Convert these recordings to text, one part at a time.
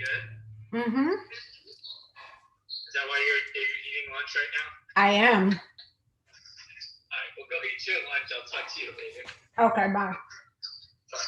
good? Mm-hmm. Is that why you're eating lunch right now? I am. All right, we'll go eat your lunch. I'll talk to you later. Okay, bye. Bye.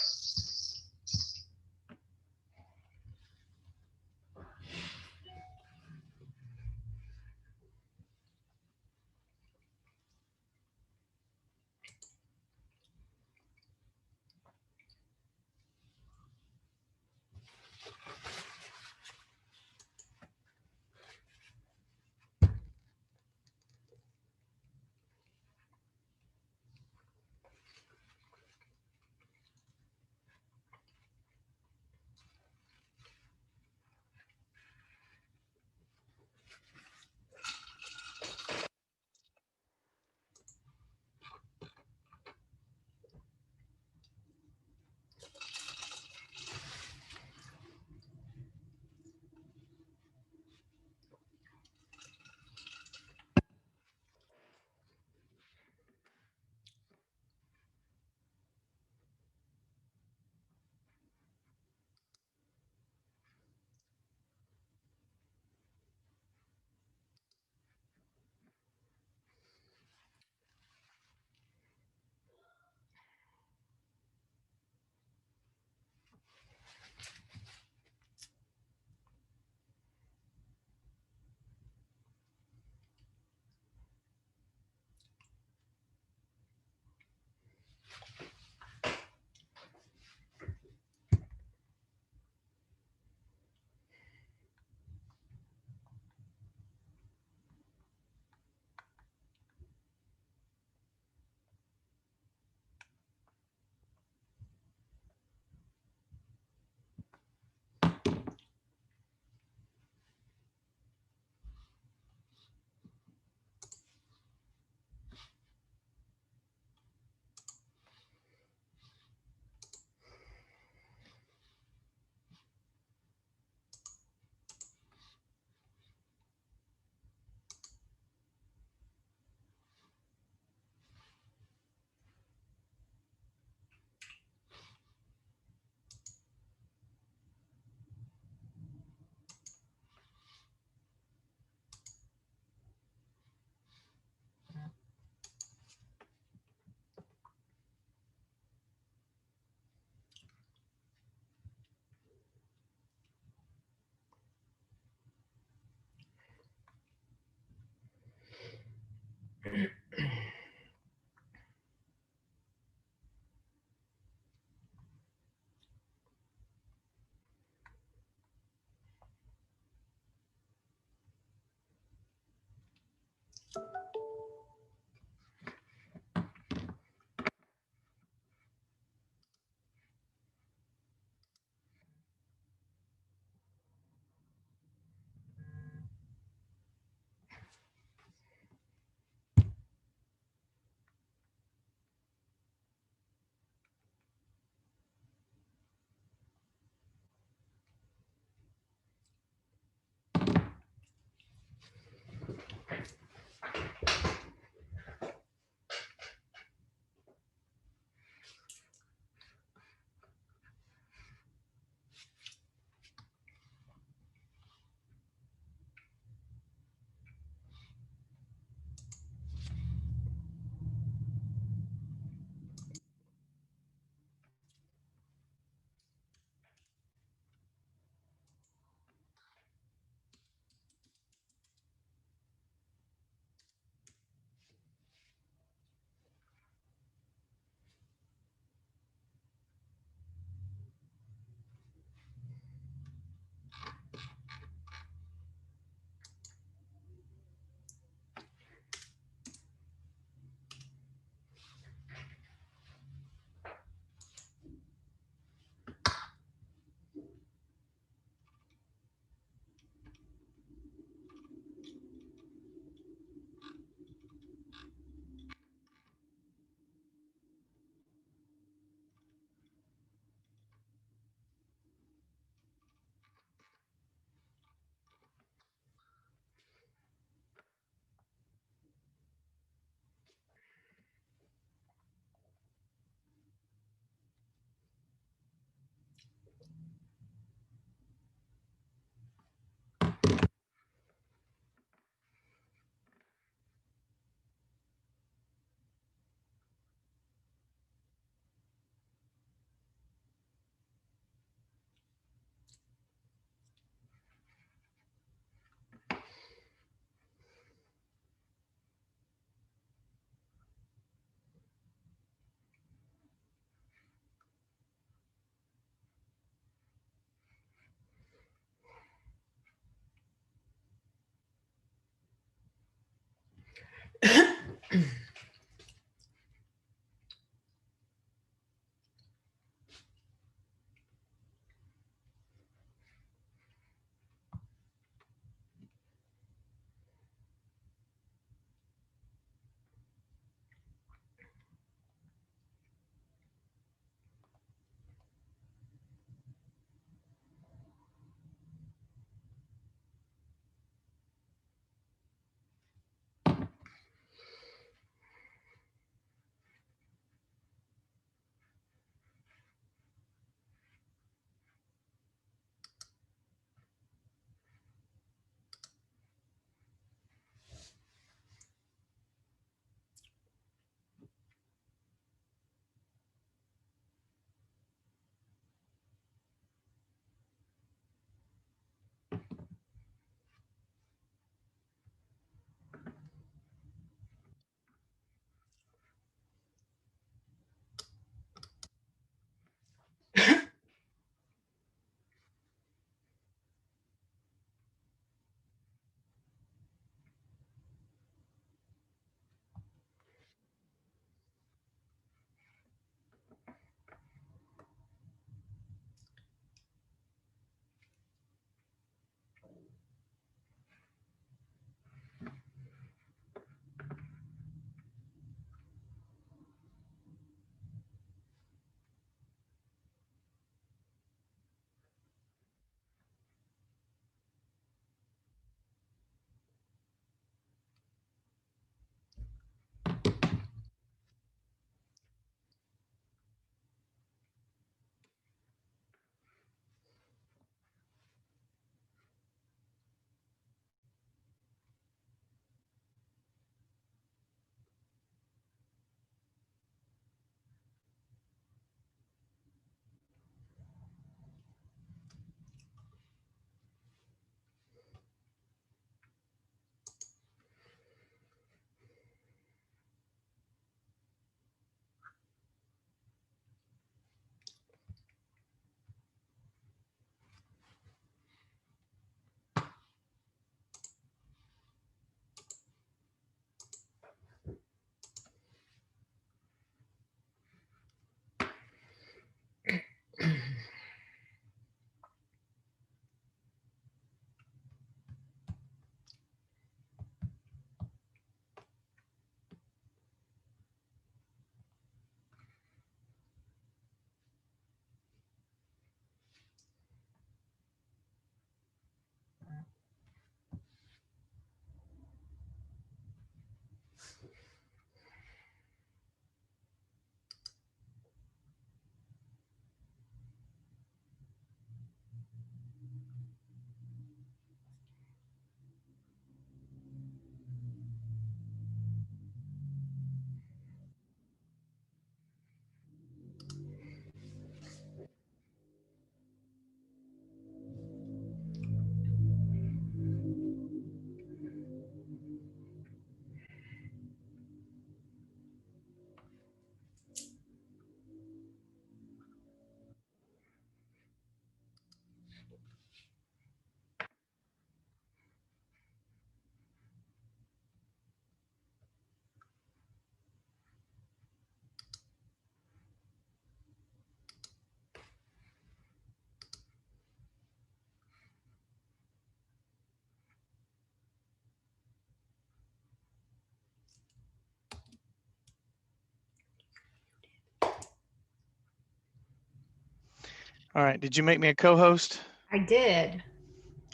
All right. Did you make me a co-host? I did.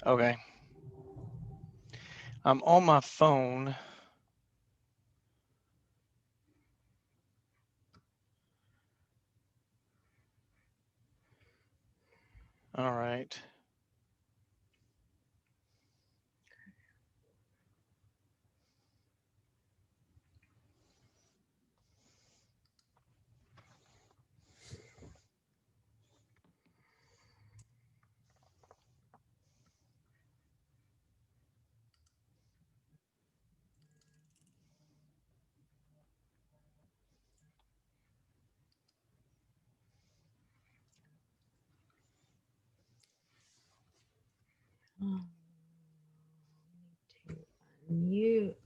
Okay. I'm on my phone. All right. Mute.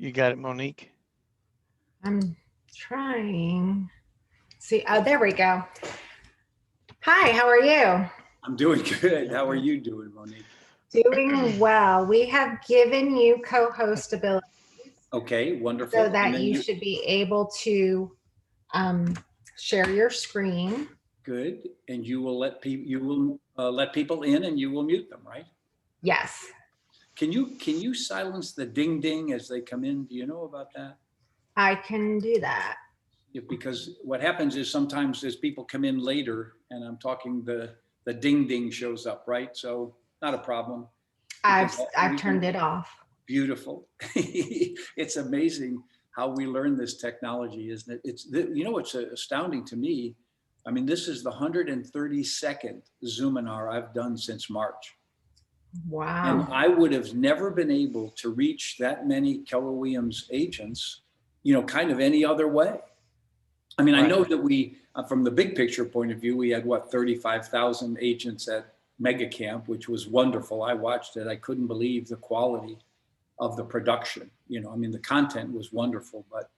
You got it, Monique? I'm trying. See, oh, there we go. Hi, how are you? I'm doing good. How are you doing, Monique? Doing well. We have given you co-host ability Okay, wonderful. so And that then you should be able to share your screen. good. And you will let people let people in, and you will mute them, right? Yes. Can you silence the ding ding as they come in? Do you know about that? I can do that. Because what happens is sometimes as people come in later, and I'm talking, the ding ding shows up, right? So not a problem. I've turned it off. Beautiful. It's amazing how we learn this technology, isn't it? It's it's astounding to me. I mean, this is the 132nd Zoominar I've done since March. Wow. And I would have never been able to reach that many Keller Williams agents, kind of any other way. I mean, I know that we, from the big picture point of view, we had 35,000 agents at Mega Camp, which was wonderful. I watched it. I couldn't believe the quality of the production. I mean, the content was wonderful, but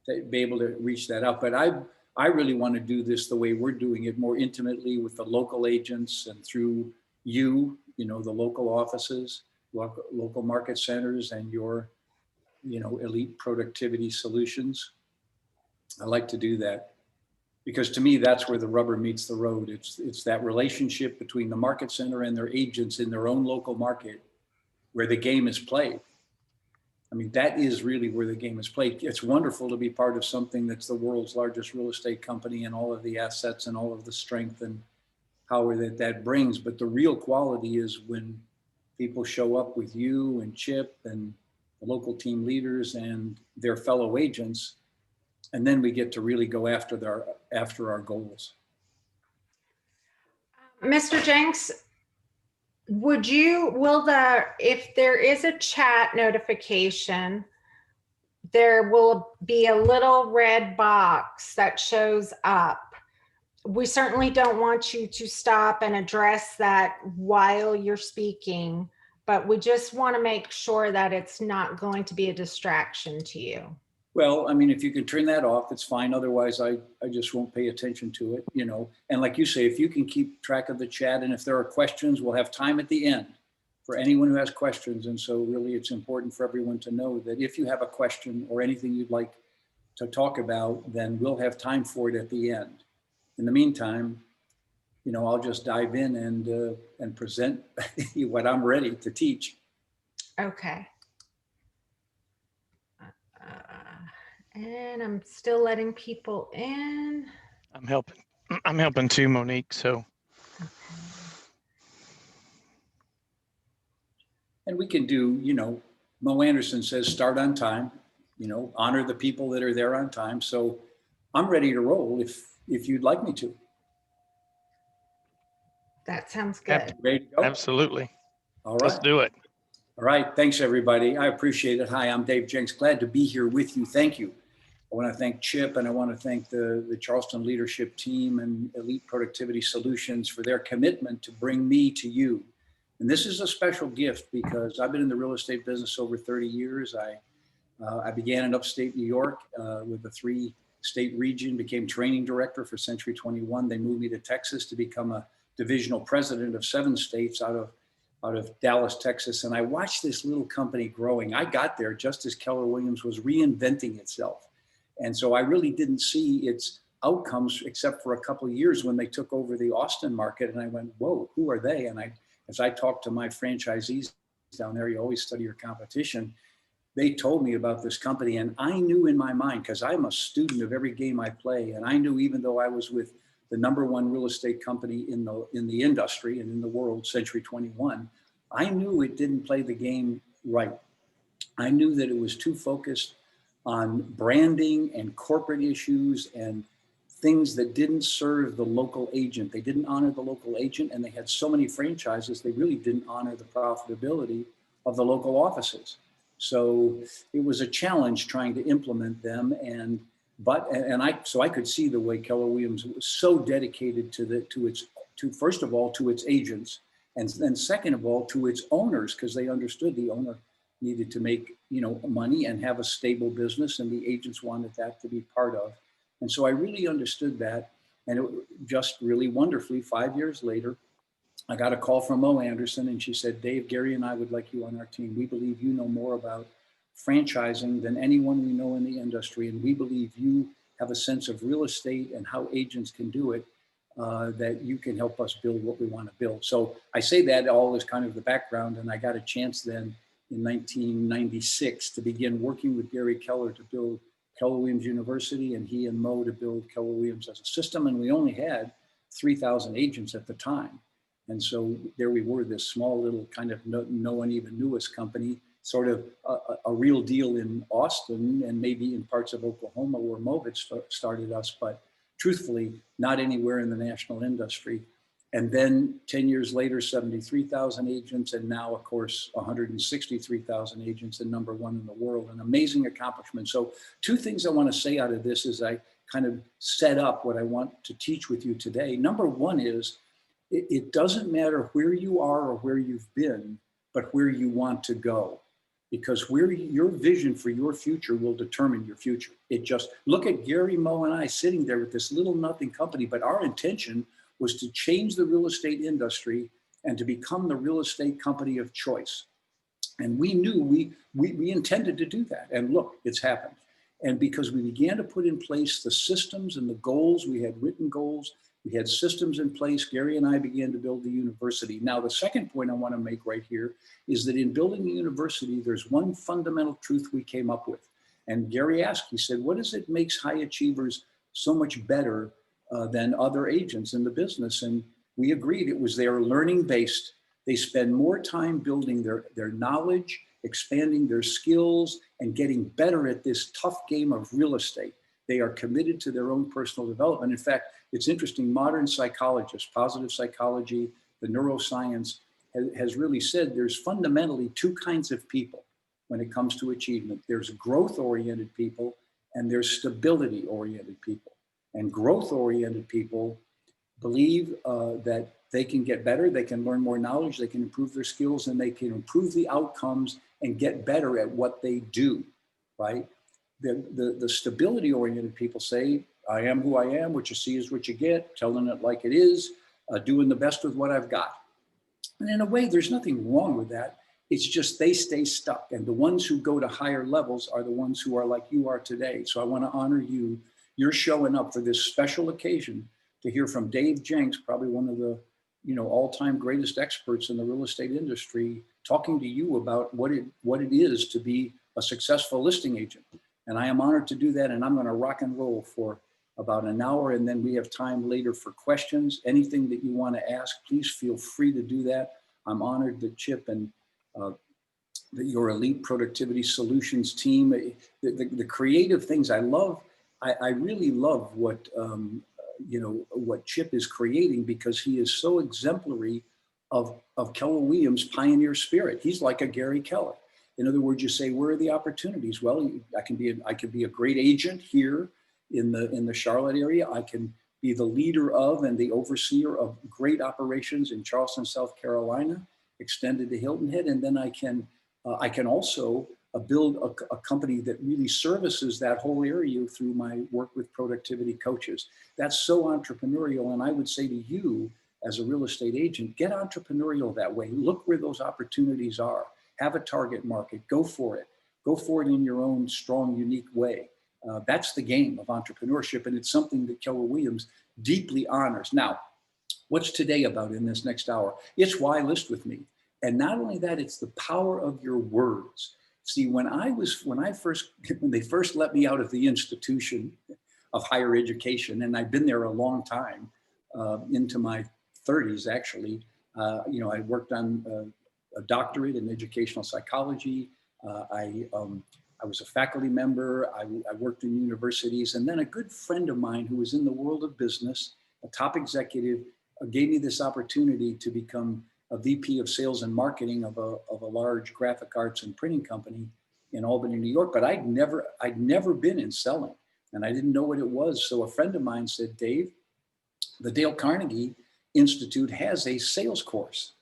to be able to reach that out. But I really want to do this the way we're doing it, more intimately with the local agents and through you, the local offices, local market centers, and your, elite productivity solutions. I like to do that because to me, that's where the rubber meets the road. It's that relationship between the market center and their agents in their own local market where the game is played. I mean, that is really where the game is played. It's wonderful to be part of something that's the world's largest real estate company and all of the assets and all of the strength and power that brings. But the real quality is when people show up with you and Chip and the local team leaders and their fellow agents, and then we get to really go after our goals. Mr. Jenks, if there is a chat notification, there will be a little red box that shows up. We certainly don't want you to stop and address that while you're speaking, but we just want to make sure that it's not going to be a distraction to you. Well, I mean, if you can turn that off, it's fine. Otherwise, I just won't pay attention to it, And like you say, if you can keep track of the chat, and if there are questions, we'll have time at the end for anyone who has questions. And so really, it's important for everyone to know that if you have a question or anything you'd like to talk about, then we'll have time for it at the end. In the meantime, I'll just dive in and present what I'm ready to teach. Okay. And I'm still letting people in. I'm helping too, Monique. So. Okay. And we can do, Mo Anderson says, start on time, honor the people that are there on time. So I'm ready to roll if you'd like me to. That sounds good. Ready to go? Absolutely. All right. Let's do it. All right. Thanks, everybody. I appreciate it. Hi, I'm Dave Jenks. Glad to be here with you. Thank you. I want to thank Chip, and I want to thank the Charleston leadership team and Elite Productivity Solutions for their commitment to bring me to you. And this is a special gift because I've been in the real estate business over 30 years. I began in upstate New York with a 3-state region, became training director for Century 21. They moved me to Texas to become a divisional president of 7 states out of Dallas, Texas. And I watched this little company growing. I got there just as Keller Williams was reinventing itself. And so I really didn't see its outcomes except for a couple of years when they took over the Austin market. And I went, whoa, who are they? And as I talked to my franchisees down there, you always study your competition. They told me about this company, and I knew in my mind, because I'm a student of every game I play, and I knew even though I was with the #1 real estate company in the industry and in the world, Century 21, I knew it didn't play the game right. I knew that it was too focused on branding and corporate issues and things that didn't serve the local agent. They didn't honor the local agent, and they had so many franchises, they really didn't honor the profitability of the local offices. So it was a challenge trying to implement them. So I could see the way Keller Williams was so dedicated to first of all, to its agents, and then second of all, to its owners, because they understood the owner needed to make, money and have a stable business, and the agents wanted that to be part of. And so I really understood that. And it just really wonderfully, 5 years later, I got a call from Mo Anderson, and she said, Dave, Gary and I would like you on our team. We believe you know more about franchising than anyone we know in the industry. And we believe you have a sense of real estate and how agents can do it, that you can help us build what we want to build. So I say that all as kind of the background. And I got a chance then in 1996 to begin working with Gary Keller to build Keller Williams University, and he and Mo to build Keller Williams as a system. And we only had 3,000 agents at the time. And so there we were, this small little kind of no one even knew us company, sort of a real deal in Austin and maybe in parts of Oklahoma where Mo had started us, but truthfully, not anywhere in the national industry. And then 10 years later, 73,000 agents, and now, of course, 163,000 agents, and number one in the world, an amazing accomplishment. So 2 things I want to say out of this as I kind of set up what I want to teach with you today. Number one is, it doesn't matter where you are or where you've been, but where you want to go, because where your vision for your future will determine your future. It just, look at Gary, Mo, and I sitting there with this little nothing company, but our intention was to change the real estate industry and to become the real estate company of choice. And we knew we intended to do that. And look, it's happened. And because we began to put in place the systems and the goals, we had written goals, we had systems in place, Gary and I began to build the university. Now, the second point I want to make right here is that in building the university, there's one fundamental truth we came up with. And Gary asked, he said, what is it makes high achievers so much better than other agents in the business? And we agreed it was their learning based. They spend more time building their knowledge, expanding their skills, and getting better at this tough game of real estate. They are committed to their own personal development. In fact, it's interesting, modern psychologists, positive psychology, the neuroscience has really said there's fundamentally 2 kinds of people when it comes to achievement. There's growth-oriented people and there's stability-oriented people. And growth-oriented people believe that they can get better, they can learn more knowledge, they can improve their skills, and they can improve the outcomes and get better at what they do, right? The stability-oriented people say, I am who I am, what you see is what you get, telling it like it is, doing the best with what I've got. And in a way, there's nothing wrong with that. It's just they stay stuck. And the ones who go to higher levels are the ones who are like you are today. So I want to honor you. You're showing up for this special occasion to hear from Dave Jenks, probably one of the all-time greatest experts in the real estate industry, talking to you about what it is to be a successful listing agent. And I am honored to do that. And I'm going to rock and roll for about an hour. And then we have time later for questions. Anything that you want to ask, please feel free to do that. I'm honored that Chip and your Elite Productivity Solutions team, the creative things I love. I really love what Chip is creating, because he is so exemplary of Keller Williams' pioneer spirit. He's like a Gary Keller. In other words, you say, where are the opportunities? Well, I can be a great agent here in the Charlotte area. I can be the leader of and the overseer of great operations in Charleston, South Carolina, extended to Hilton Head, and then I can also build a company that really services that whole area through my work with productivity coaches. That's so entrepreneurial, and I would say to you, as a real estate agent, get entrepreneurial that way. Look where those opportunities are. Have a target market. Go for it. Go for it in your own strong, unique way. That's the game of entrepreneurship, and it's something that Keller Williams deeply honors. Now, what's today about in this next hour? It's why list with me. And not only that, it's the power of your words. See, when they first let me out of the institution of higher education, and I've been there a long time, into my 30s actually, I worked on a doctorate in educational psychology. I was a faculty member. I worked in universities, and then a good friend of mine who was in the world of business, a top executive, gave me this opportunity to become a VP of sales and marketing of a large graphic arts and printing company in Albany, New York. But I'd never been in selling, and I didn't know what it was. So a friend of mine said, Dave, the Dale Carnegie Institute has a sales course.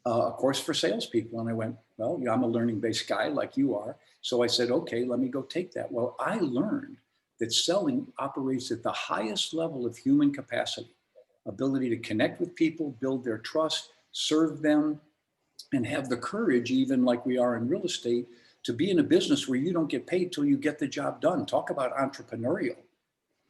a course for salespeople. And I went, well, I'm a learning-based guy like you are. So I said, okay, let me go take that. Well, I learned that selling operates at the highest level of human capacity, ability to connect with people, build their trust, serve them, and have the courage, even like we are in real estate, to be in a business where you don't get paid till you get the job done. Talk about entrepreneurial.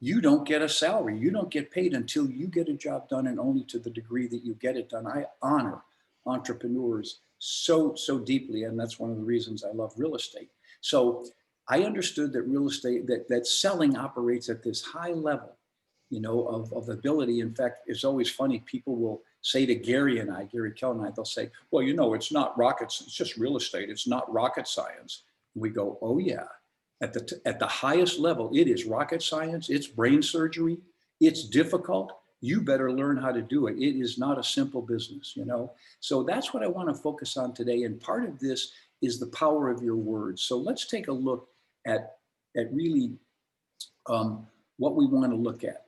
You don't get a salary. You don't get paid until you get a job done, and only to the degree that you get it done. I honor entrepreneurs so deeply, and that's one of the reasons I love real estate. So I understood that real estate, that selling operates at this high level, of ability. In fact, it's always funny. People will say to Gary Kell and I, they'll say, well, it's not rockets. It's just real estate. It's not rocket science. And we go, oh yeah. At the highest level, it is rocket science. It's brain surgery. It's difficult. You better learn how to do it. It is not a simple business, So that's what I want to focus on today. And part of this is the power of your words. So let's take a look at really what we want to look at.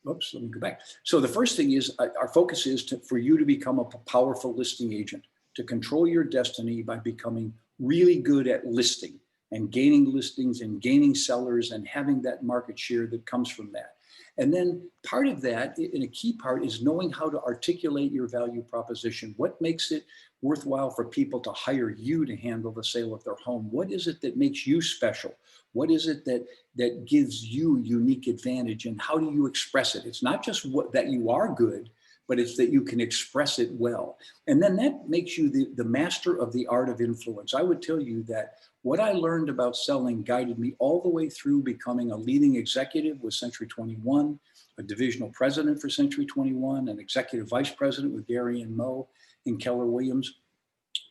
Oops, let me go back. So the first thing is our focus is for you to become a powerful listing agent, to control your destiny by becoming really good at listing and gaining listings and gaining sellers and having that market share that comes from that. And then part of that, and a key part, is knowing how to articulate your value proposition. What makes it worthwhile for people to hire you to handle the sale of their home? What is it that makes you special? What is it that gives you unique advantage, and how do you express it? It's not just that you are good, but it's that you can express it well. And then that makes you the master of the art of influence. I would tell you that what I learned about selling guided me all the way through becoming a leading executive with Century 21, a divisional president for Century 21, an executive vice president with Gary and Mo and Keller Williams.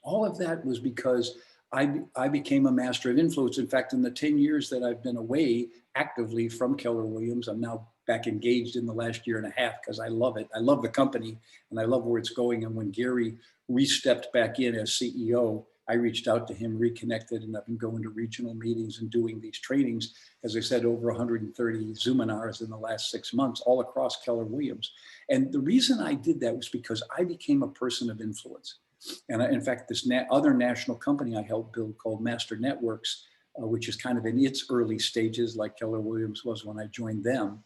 All of that was because I became a master of influence. In fact, in the 10 years that I've been away actively from Keller Williams, I'm now back engaged in the last year and a half because I love it. I love the company and I love where it's going. And when Gary re-stepped back in as CEO, I reached out to him, reconnected, and I've been going to regional meetings and doing these trainings. As I said, over 130 Zoominars in the last 6 months, all across Keller Williams. And the reason I did that was because I became a person of influence. And in fact, this other national company I helped build called Master Networks, which is kind of in its early stages, like Keller Williams was when I joined them.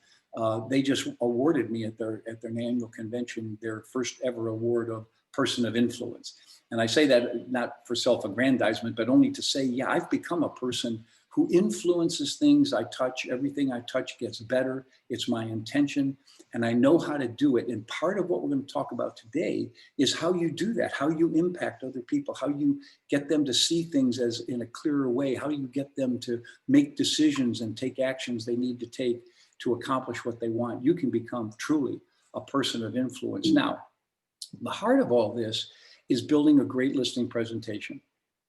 They just awarded me at their annual convention their first ever award of Person of Influence. And I say that not for self-aggrandizement, but only to say, yeah, I've become a person who influences things I touch. Everything I touch gets better. It's my intention, and I know how to do it. And part of what we're going to talk about today is how you do that, how you impact other people, how you get them to see things as in a clearer way, how you get them to make decisions and take actions they need to take to accomplish what they want. You can become truly a person of influence. Now, the heart of all this is building a great listing presentation.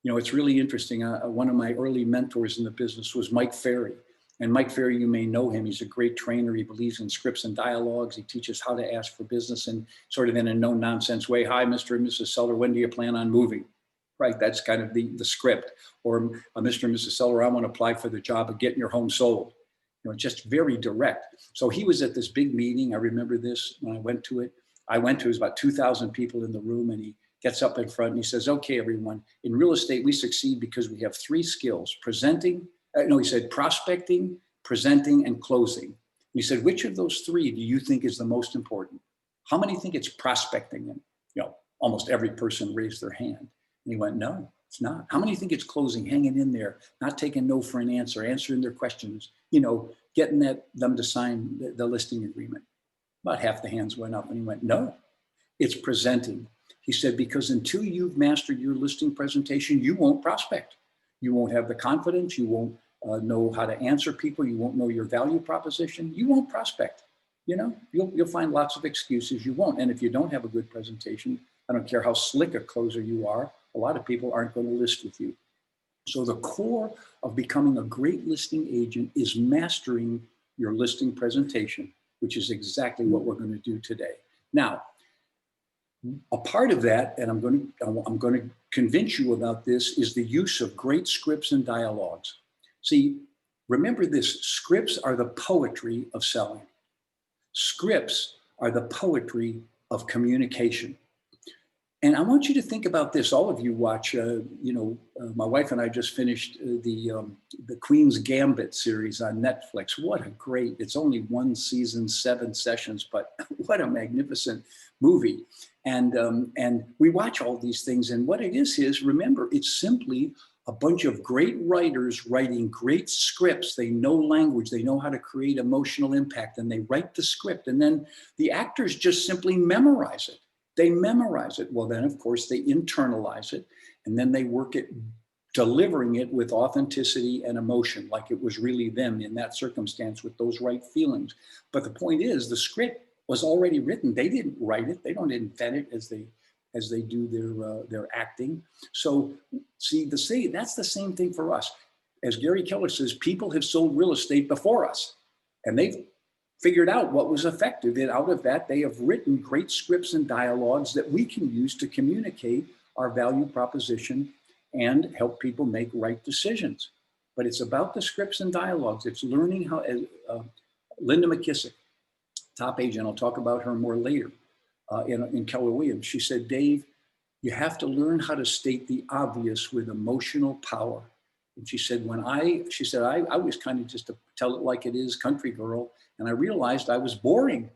It's really interesting. One of my early mentors in the business was Mike Ferry. And Mike Ferry, you may know him. He's a great trainer. He believes in scripts and dialogues. He teaches how to ask for business in sort of in a no-nonsense way. Hi, Mr. and Mrs. Seller, when do you plan on moving? Right, that's kind of the script. Or Mr. and Mrs. Seller, I want to apply for the job of getting your home sold. Just very direct. So he was at this big meeting. I remember this when I went to it. It was about 2,000 people in the room, and he gets up in front and he says, okay, everyone, in real estate, we succeed because we have 3 skills: he said prospecting, presenting, and closing. And he said, which of those 3 do you think is the most important? How many think it's prospecting? And, almost every person raised their hand. And he went, no, it's not. How many think it's closing, hanging in there, not taking no for an answer, answering their questions, getting them to sign the listing agreement? About half the hands went up, and he went, no, it's presenting. He said, because until you've mastered your listing presentation, you won't prospect. You won't have the confidence. You won't know how to answer people. You won't know your value proposition. You won't prospect. You'll find lots of excuses. You won't. And if you don't have a good presentation, I don't care how slick a closer you are, a lot of people aren't going to list with you. So the core of becoming a great listing agent is mastering your listing presentation, which is exactly what we're going to do today. Now, a part of that, and I'm going to convince you about this, is the use of great scripts and dialogues. See, remember this: scripts are the poetry of selling. Scripts are the poetry of communication. And I want you to think about this. All of you watch, my wife and I just finished the Queen's Gambit series on Netflix. What a great, it's only one season, 7 sessions, but what a magnificent movie. And we watch all these things. And what it is, remember, it's simply a bunch of great writers writing great scripts. They know language, they know how to create emotional impact, and they write the script. And then the actors just simply memorize it. They memorize it. Well, then, of course, they internalize it, and then they work at delivering it with authenticity and emotion, like it was really them in that circumstance with those right feelings. But the point is, the script was already written. They didn't write it. They don't invent it as they do their acting. So, see, that's the same thing for us. As Gary Keller says, people have sold real estate before us, and they've figured out what was effective. And out of that, they have written great scripts and dialogues that we can use to communicate our value proposition and help people make right decisions. But it's about the scripts and dialogues. It's learning how, Linda McKissick, top agent, I'll talk about her more later, in Keller Williams. She said, Dave, you have to learn how to state the obvious with emotional power. And she said, I was kind of just to tell it like it is, country girl. And I realized I was boring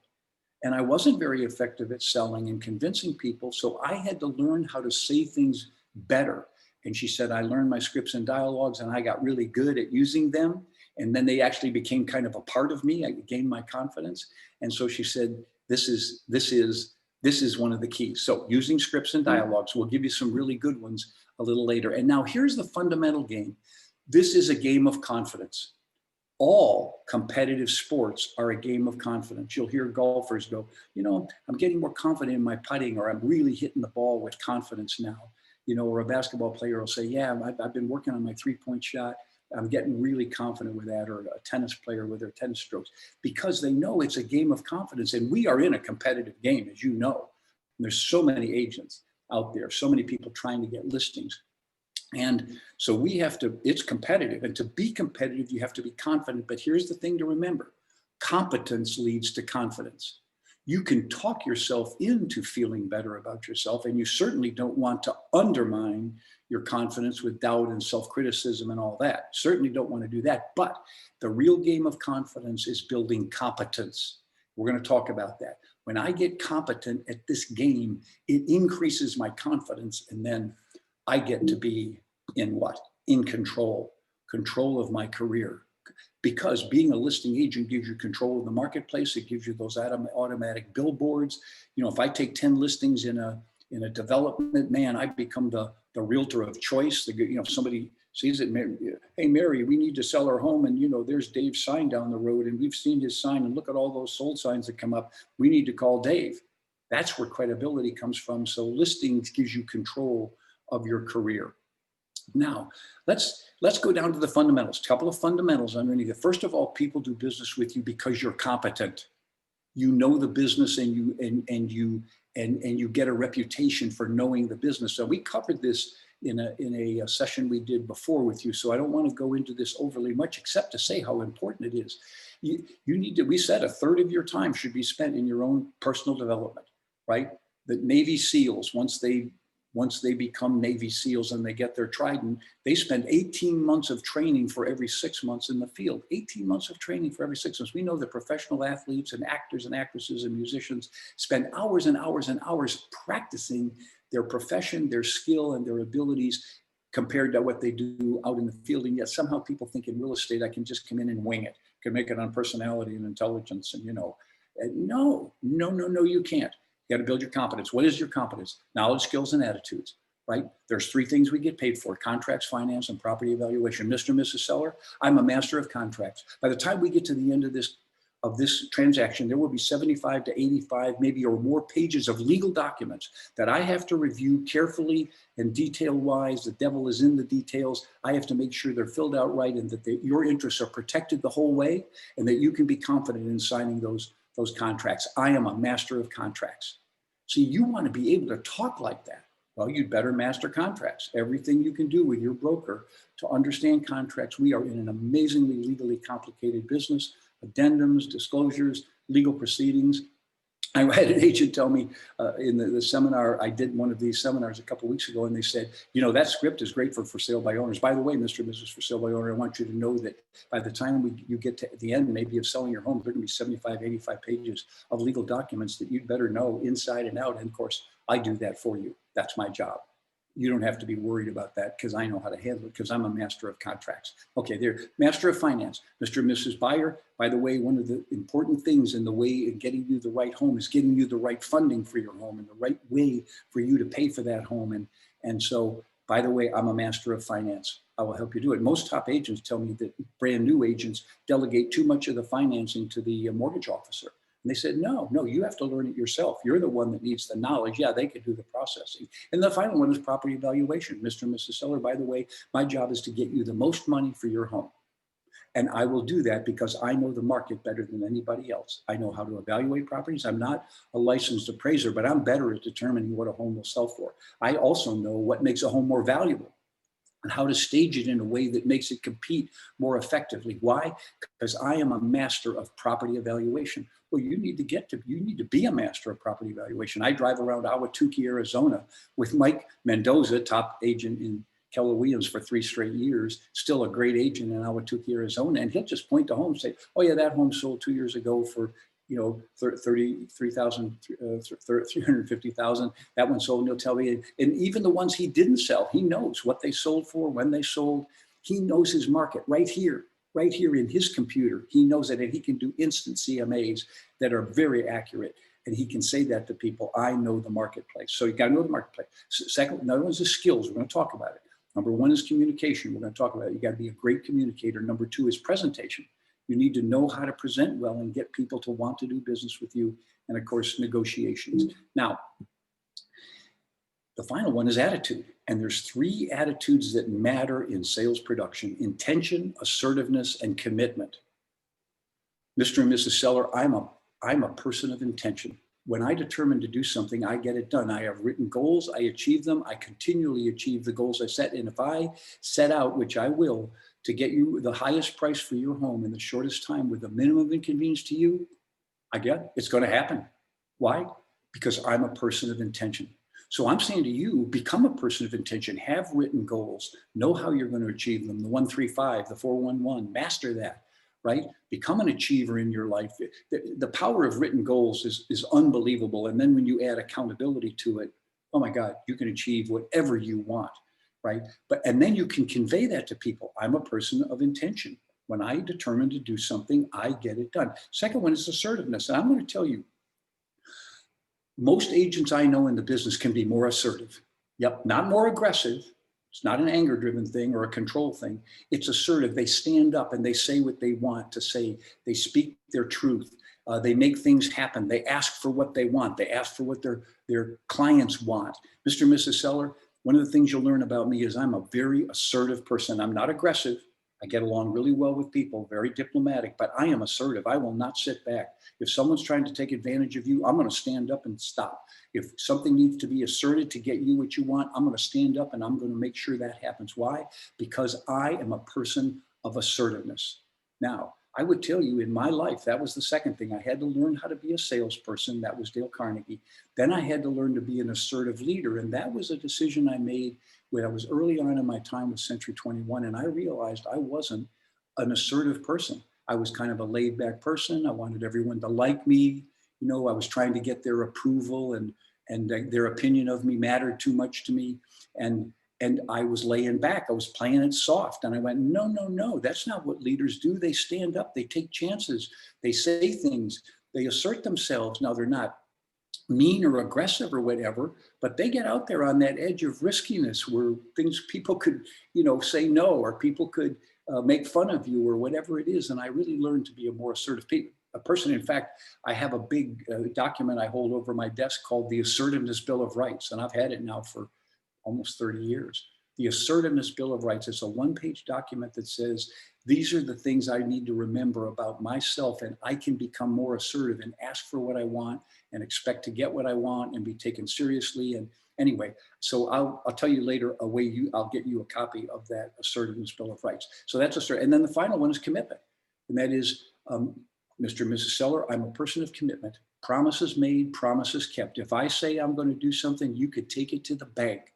and I wasn't very effective at selling and convincing people. So I had to learn how to say things better. And she said, I learned my scripts and dialogues and I got really good at using them. And then they actually became kind of a part of me. I gained my confidence. And so she said, this is one of the keys. So using scripts and dialogues, we'll give you some really good ones a little later. And now here's the fundamental game. This is a game of confidence. All competitive sports are a game of confidence. You'll hear golfers go, I'm getting more confident in my putting, or I'm really hitting the ball with confidence now. Or a basketball player will say, yeah, I've been working on my 3-point shot. I'm getting really confident with that, or a tennis player with their tennis strokes, because they know it's a game of confidence. And we are in a competitive game, as you know. And there's so many agents out there, so many people trying to get listings. And so it's competitive. And to be competitive, you have to be confident. But here's the thing to remember. Competence leads to confidence. You can talk yourself into feeling better about yourself, and you certainly don't want to undermine your confidence with doubt and self-criticism and all that. Certainly don't want to do that. But the real game of confidence is building competence. We're going to talk about that. When I get competent at this game, it increases my confidence, and then I get to be in control of my career. Because being a listing agent gives you control of the marketplace. It gives you those automatic billboards. If I take 10 listings in a development, man, I become the realtor of choice. If somebody sees it, hey, Mary, we need to sell our home. And, there's Dave's sign down the road, and we've seen his sign, and look at all those sold signs that come up. We need to call Dave. That's where credibility comes from. So listings gives you control of your career. Now, let's go down to the fundamentals. A couple of fundamentals underneath it. First of all, people do business with you because you're competent. You know the business, and you get a reputation for knowing the business. So we covered this in a session we did before with you. So I don't want to go into this overly much, except to say how important it is. You need to. We said 1/3 of your time should be spent in your own personal development, right? The Navy SEALs, once they become Navy SEALs and they get their Trident, they spend 18 months of training for every 6 months in the field. 18 months of training for every 6 months. We know that professional athletes and actors and actresses and musicians spend hours and hours and hours practicing their profession, their skill, and their abilities compared to what they do out in the field. And yet somehow people think in real estate, I can just come in and wing it. Can make it on personality and intelligence. And, no, you can't. You got to build your competence. What is your competence? Knowledge, skills, and attitudes, right? There's 3 things we get paid for: contracts, finance, and property evaluation. Mr. and Mrs. Seller, I'm a master of contracts. By the time we get to the end of this transaction, there will be 75 to 85, maybe or more pages of legal documents that I have to review carefully and detail-wise. The devil is in the details. I have to make sure they're filled out right, and that your interests are protected the whole way, and that you can be confident in signing those contracts. I am a master of contracts. See, you want to be able to talk like that. Well, you'd better master contracts. Everything you can do with your broker to understand contracts. We are in an amazingly legally complicated business. Addendums, disclosures, legal proceedings. I had an agent tell me in the seminar, I did one of these seminars a couple of weeks ago, and they said, you know, that script is great for sale by owners. By the way, Mr. and Mrs. For Sale by Owner, I want you to know that by the time you get to the end, maybe of selling your home, there are going to be 75, 85 pages of legal documents that you'd better know inside and out. And of course, I do that for you. That's my job. You don't have to be worried about that because I know how to handle it because I'm a master of contracts. Okay, there, master of finance, Mr. and Mrs. Buyer. By the way, one of the important things in the way of getting you the right home is getting you the right funding for your home and the right way for you to pay for that home. And so, by the way, I'm a master of finance. I will help you do it. Most top agents tell me that brand new agents delegate too much of the financing to the mortgage officer. And they said, no, you have to learn it yourself. You're the one that needs the knowledge. Yeah, they could do the processing. And the final one is property evaluation. Mr. and Mrs. Seller, by the way, my job is to get you the most money for your home. And I will do that because I know the market better than anybody else. I know how to evaluate properties. I'm not a licensed appraiser, but I'm better at determining what a home will sell for. I also know what makes a home more valuable and how to stage it in a way that makes it compete more effectively. Why? Because I am a master of property evaluation. Well, you need to be a master of property evaluation. I drive around Ahwatukee, Arizona with Mike Mendoza, top agent in Keller Williams for 3 straight years, still a great agent in Ahwatukee, Arizona. And he'll just point to homes and say, oh yeah, that home sold 2 years ago for, you know, 33,000, 350,000. That one sold, and he'll tell me, and even the ones he didn't sell, he knows what they sold for, when they sold. He knows his market right here in his computer. He knows it, and he can do instant CMAs that are very accurate. And he can say that to people, I know the marketplace. So you got to know the marketplace. Second, another one is the skills. We're going to talk about it. Number 1 is communication. We're going to talk about it. You got to be a great communicator. Number 2 is presentation. You need to know how to present well and get people to want to do business with you. And of course, negotiations. Now, the final one is attitude. And there's 3 attitudes that matter in sales production: intention, assertiveness, and commitment. Mr. and Mrs. Seller, I'm a person of intention. When I determine to do something, I get it done. I have written goals, I achieve them, I continually achieve the goals I set. And if I set out, which I will, to get you the highest price for your home in the shortest time with the minimum inconvenience to you, I get it. It's going to happen. Why? Because I'm a person of intention. So I'm saying to you, become a person of intention, have written goals, know how you're going to achieve them, the 135, the 411, master that, right? Become an achiever in your life. The power of written goals is unbelievable. And then when you add accountability to it, oh my God, you can achieve whatever you want, right? And then you can convey that to people. I'm a person of intention. When I determine to do something, I get it done. Second one is assertiveness. And I'm going to tell you, most agents I know in the business can be more assertive. Yep, not more aggressive. It's not an anger-driven thing or a control thing. It's assertive. They stand up and they say what they want to say. They speak their truth. They make things happen. They ask for what they want. They ask for what their clients want. Mr. and Mrs. Seller, one of the things you'll learn about me is I'm a very assertive person. I'm not aggressive. I get along really well with people, very diplomatic, but I am assertive. I will not sit back. If someone's trying to take advantage of you, I'm going to stand up and stop. If something needs to be asserted to get you what you want, I'm going to stand up and I'm going to make sure that happens. Why? Because I am a person of assertiveness. Now, I would tell you in my life, that was the second thing. I had to learn how to be a salesperson. That was Dale Carnegie. Then I had to learn to be an assertive leader. And that was a decision I made when I was early on in my time with Century 21. And I realized I wasn't an assertive person. I was kind of a laid back person. I wanted everyone to like me. You know, I was trying to get their approval and their opinion of me mattered too much to me. And I was laying back. I was playing it soft. And I went, no, that's not what leaders do. They stand up, they take chances, they say things, they assert themselves. Now, they're not mean or aggressive or whatever, but they get out there on that edge of riskiness where people could, say no, or people could make fun of you or whatever it is. And I really learned to be a more assertive person. In fact, I have a big document I hold over my desk called the Assertiveness Bill of Rights. And I've had it now for almost 30 years. The Assertiveness Bill of Rights. It's a 1-page document that says, these are the things I need to remember about myself, and I can become more assertive and ask for what I want and expect to get what I want and be taken seriously. And anyway, so I'll tell you later I'll get you a copy of that Assertiveness Bill of Rights. So that's assertive. And then the final one is commitment. And that is, Mr. and Mrs. Seller, I'm a person of commitment. Promises made, promises kept. If I say I'm going to do something, you could take it to the bank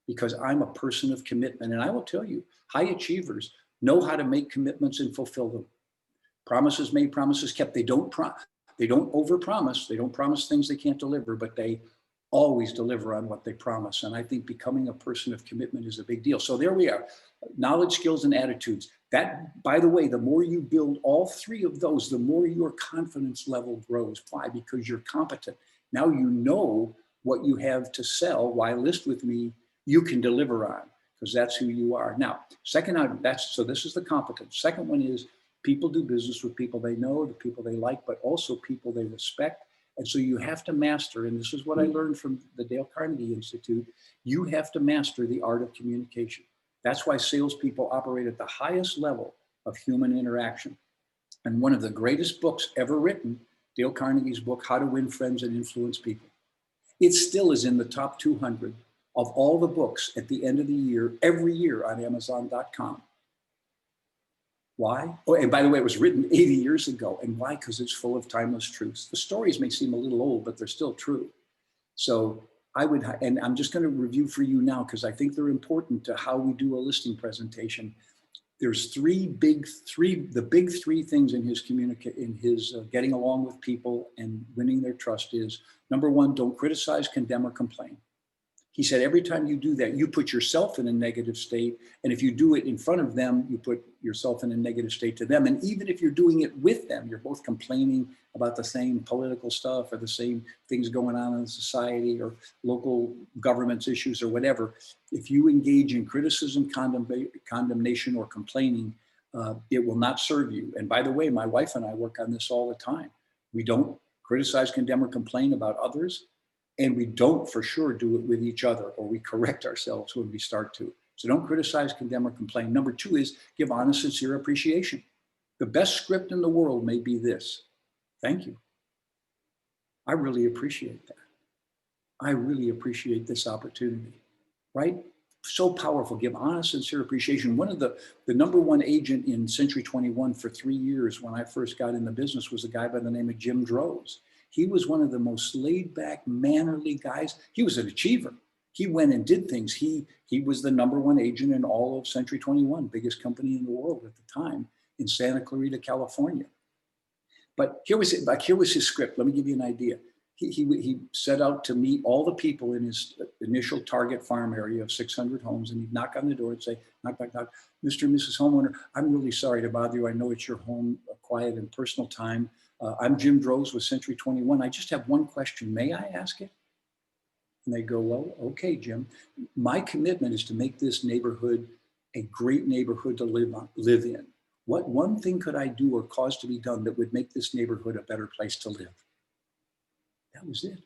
because I'm a person of commitment. And I will tell you, high achievers know how to make commitments and fulfill them. Promises made, promises kept. They don't overpromise. They don't promise things they can't deliver, but they always deliver on what they promise. And I think becoming a person of commitment is a big deal. So there we are. Knowledge, skills, and attitudes. That, by the way, the more you build all three of those, the more your confidence level grows. Why? Because you're competent. Now you know what you have to sell. Why list with me? You can deliver on, because that's who you are. Now, second, so this is the competence. Second one is people do business with people they know, the people they like, but also people they respect. And so you have to master, and this is what I learned from the Dale Carnegie Institute, you have to master the art of communication. That's why salespeople operate at the highest level of human interaction. And one of the greatest books ever written, Dale Carnegie's book, How to Win Friends and Influence People. It still is in the top 200 of all the books at the end of the year, every year on Amazon.com. Why? Oh, and by the way, it was written 80 years ago. And why? Because it's full of timeless truths. The stories may seem a little old, but they're still true. So I would, and I'm just going to review for you now because I think they're important to how we do a listing presentation. There's the big three things in his getting along with people and winning their trust is, number one, don't criticize, condemn, or complain. He said, every time you do that, you put yourself in a negative state. And if you do it in front of them, you put yourself in a negative state to them. And even if you're doing it with them, you're both complaining about the same political stuff or the same things going on in society or local government's issues or whatever. If you engage in criticism, condemnation, or complaining, it will not serve you. And by the way, my wife and I work on this all the time. We don't criticize, condemn, or complain about others. And we don't for sure do it with each other, or we correct ourselves when we start to. So don't criticize, condemn, or complain. Number two is give honest, sincere appreciation. The best script in the world may be this: thank you. I really appreciate that. I really appreciate this opportunity, right? So powerful. Give honest, sincere appreciation. One of the number one agent in Century 21 for 3 years when I first got in the business was a guy by the name of Jim Droz. He was one of the most laid back, mannerly guys. He was an achiever. He went and did things. He was the number one agent in all of Century 21, biggest company in the world at the time, in Santa Clarita, California. But here was his script. Let me give you an idea. He set out to meet all the people in his initial target farm area of 600 homes, and he'd knock on the door and say, knock, knock, knock, Mr. and Mrs. Homeowner, I'm really sorry to bother you. I know it's your home, a quiet and personal time. I'm Jim Droz with Century 21. I just have one question. May I ask it? And they go, well, okay, Jim. My commitment is to make this neighborhood a great neighborhood to live in. What one thing could I do or cause to be done that would make this neighborhood a better place to live? That was it.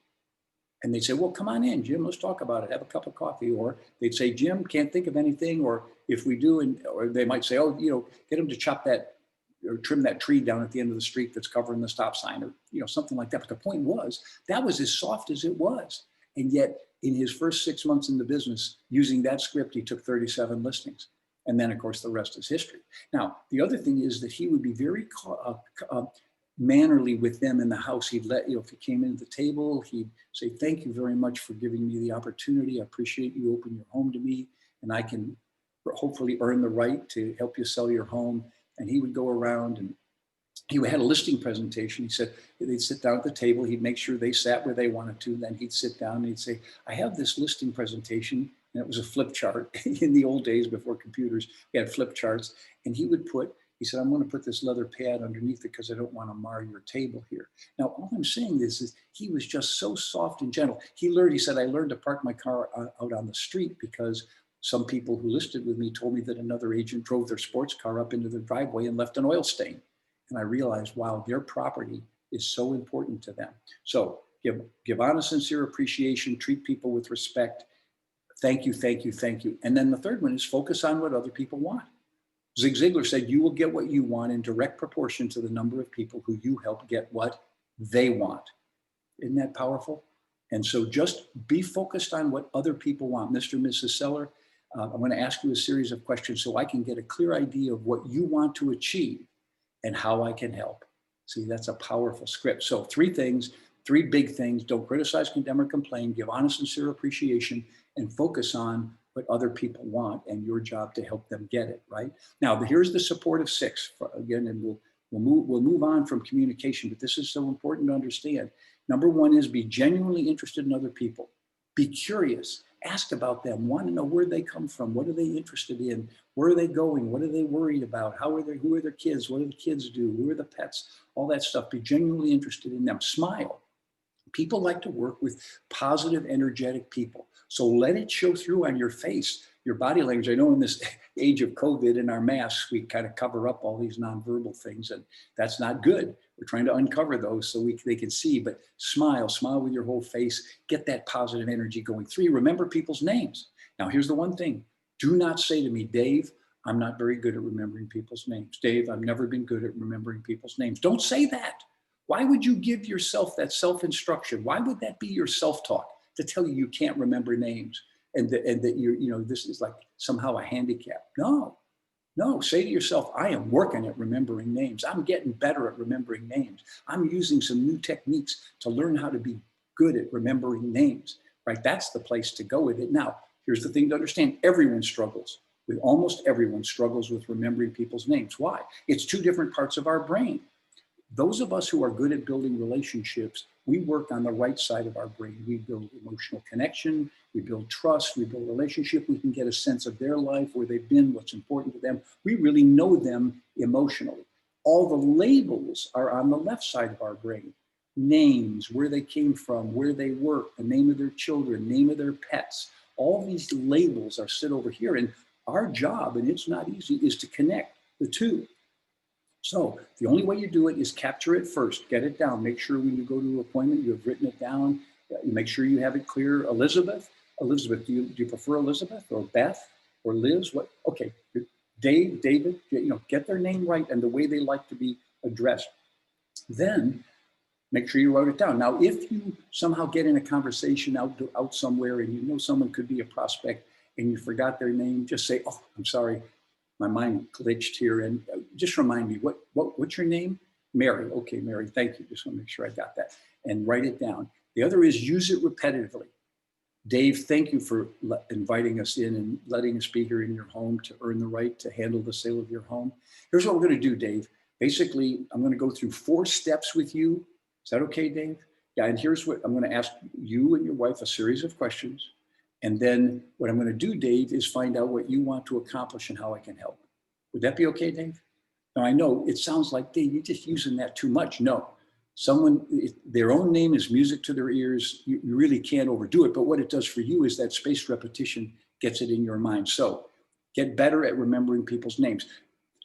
And they'd say, well, come on in, Jim, let's talk about it. Have a cup of coffee. Or they'd say, Jim, can't think of anything. Or if we do, or they might say, oh, get him to chop that or trim that tree down at the end of the street that's covering the stop sign, or something like that. But the point was, that was as soft as it was. And yet in his first 6 months in the business, using that script, he took 37 listings. And then of course, the rest is history. Now, the other thing is that he would be very mannerly with them in the house. He'd let, if he came into the table, he'd say, thank you very much for giving me the opportunity. I appreciate you opening your home to me, and I can hopefully earn the right to help you sell your home. And he would go around and he had a listing presentation. He said they'd sit down at the table. He'd make sure they sat where they wanted to. Then he'd sit down and he'd say, I have this listing presentation. And it was a flip chart. In the old days before computers, we had flip charts. And he said, I'm going to put this leather pad underneath it because I don't want to mar your table here. Now, all I'm saying is he was just so soft and gentle. He said, I learned to park my car out on the street because some people who listed with me told me that another agent drove their sports car up into their driveway and left an oil stain. And I realized, wow, their property is so important to them. So give honest, sincere appreciation, treat people with respect. Thank you, thank you, thank you. And then the third one is focus on what other people want. Zig Ziglar said, you will get what you want in direct proportion to the number of people who you help get what they want. Isn't that powerful? And so just be focused on what other people want. Mr. and Mrs. Seller, I'm going to ask you a series of questions so I can get a clear idea of what you want to achieve and how I can help. See, that's a powerful script. So 3 things, 3 big things: don't criticize, condemn, or complain, give honest, sincere appreciation, and focus on what other people want and your job to help them get it, right? Now, here's the supportive 6, again, and we'll move on from communication, but this is so important to understand. Number 1 is be genuinely interested in other people. Be curious, ask about them, want to know where they come from, what are they interested in, where are they going, what are they worried about, who are their kids, what do the kids do, who are the pets, all that stuff. Be genuinely interested in them. Smile. People like to work with positive, energetic people. So let it show through on your face, your body language. I know in this age of COVID and our masks, we kind of cover up all these nonverbal things, and that's not good. We're trying to uncover those so they can see, but smile with your whole face, get that positive energy going. 3, remember people's names. Now, here's the one thing. Do not say to me, Dave, I'm not very good at remembering people's names. Dave, I've never been good at remembering people's names. Don't say that. Why would you give yourself that self-instruction? Why would that be your self-talk to tell you can't remember names and that you're, this is like somehow a handicap? No, say to yourself, I am working at remembering names. I'm getting better at remembering names. I'm using some new techniques to learn how to be good at remembering names, right? That's the place to go with it. Now, here's the thing to understand. Almost everyone struggles with remembering people's names. Why? It's 2 different parts of our brain. Those of us who are good at building relationships, we work on the right side of our brain. We build emotional connection, we build trust, we build relationship. We can get a sense of their life, where they've been, what's important to them. We really know them emotionally. All the labels are on the left side of our brain. Names, where they came from, where they work, the name of their children, name of their pets. All these labels are sit over here. And our job, and it's not easy, is to connect the 2. So the only way you do it is capture it first, get it down. Make sure when you go to an appointment, you have written it down. Make sure you have it clear. Elizabeth, do you prefer Elizabeth or Beth or Liz? What? Okay, Dave, David, get their name right and the way they like to be addressed. Then make sure you wrote it down. Now, if you somehow get in a conversation out somewhere and you know someone could be a prospect and you forgot their name, just say, oh, I'm sorry. My mind glitched here, and just remind me, what's your name? Mary. Okay, Mary, thank you. Just want to make sure I got that. And write it down. The other is use it repetitively. Dave, thank you for inviting us in and letting us be here in your home to earn the right to handle the sale of your home. Here's what we're going to do, Dave. Basically, I'm going to go through 4 steps with you. Is that okay, Dave? Yeah, and here's what I'm going to ask you and your wife a series of questions. And then what I'm going to do, Dave, is find out what you want to accomplish and how I can help. Would that be okay, Dave? Now, I know it sounds like, Dave, you're just using that too much. No, their own name is music to their ears. You really can't overdo it. But what it does for you is that spaced repetition gets it in your mind. So get better at remembering people's names.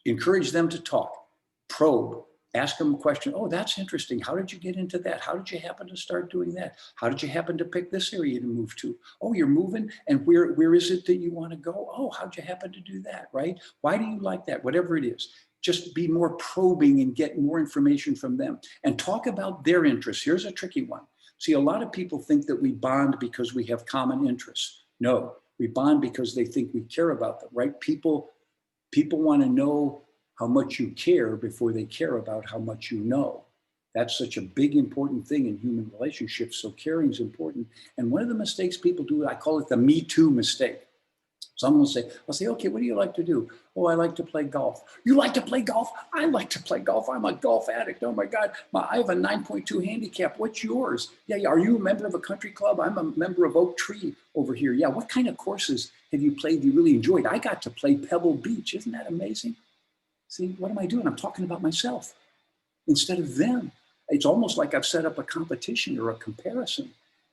Encourage them to talk, probe. Ask them a question. Oh, that's interesting. How did you get into that? How did you happen to start doing that? How did you happen to pick this area to move to? Oh, you're moving. And where is it that you want to go? Oh, how'd you happen to do that, right? Why do you like that? Whatever it is, just be more probing and get more information from them and talk about their interests. Here's a tricky one. See, a lot of people think that we bond because we have common interests. No, we bond because they think we care about them, right? People want to know how much you care before they care about how much you know. That's such a big, important thing in human relationships. So caring is important. And one of the mistakes people do, I call it the Me Too mistake. Someone will say, okay, what do you like to do? Oh, I like to play golf. You like to play golf? I like to play golf. I'm a golf addict. Oh my God, I have a 9.2 handicap. What's yours? Yeah, are you a member of a country club? I'm a member of Oak Tree over here. Yeah, what kind of courses have you played you really enjoyed? I got to play Pebble Beach. Isn't that amazing? See, what am I doing? I'm talking about myself instead of them. It's almost like I've set up a competition or a comparison.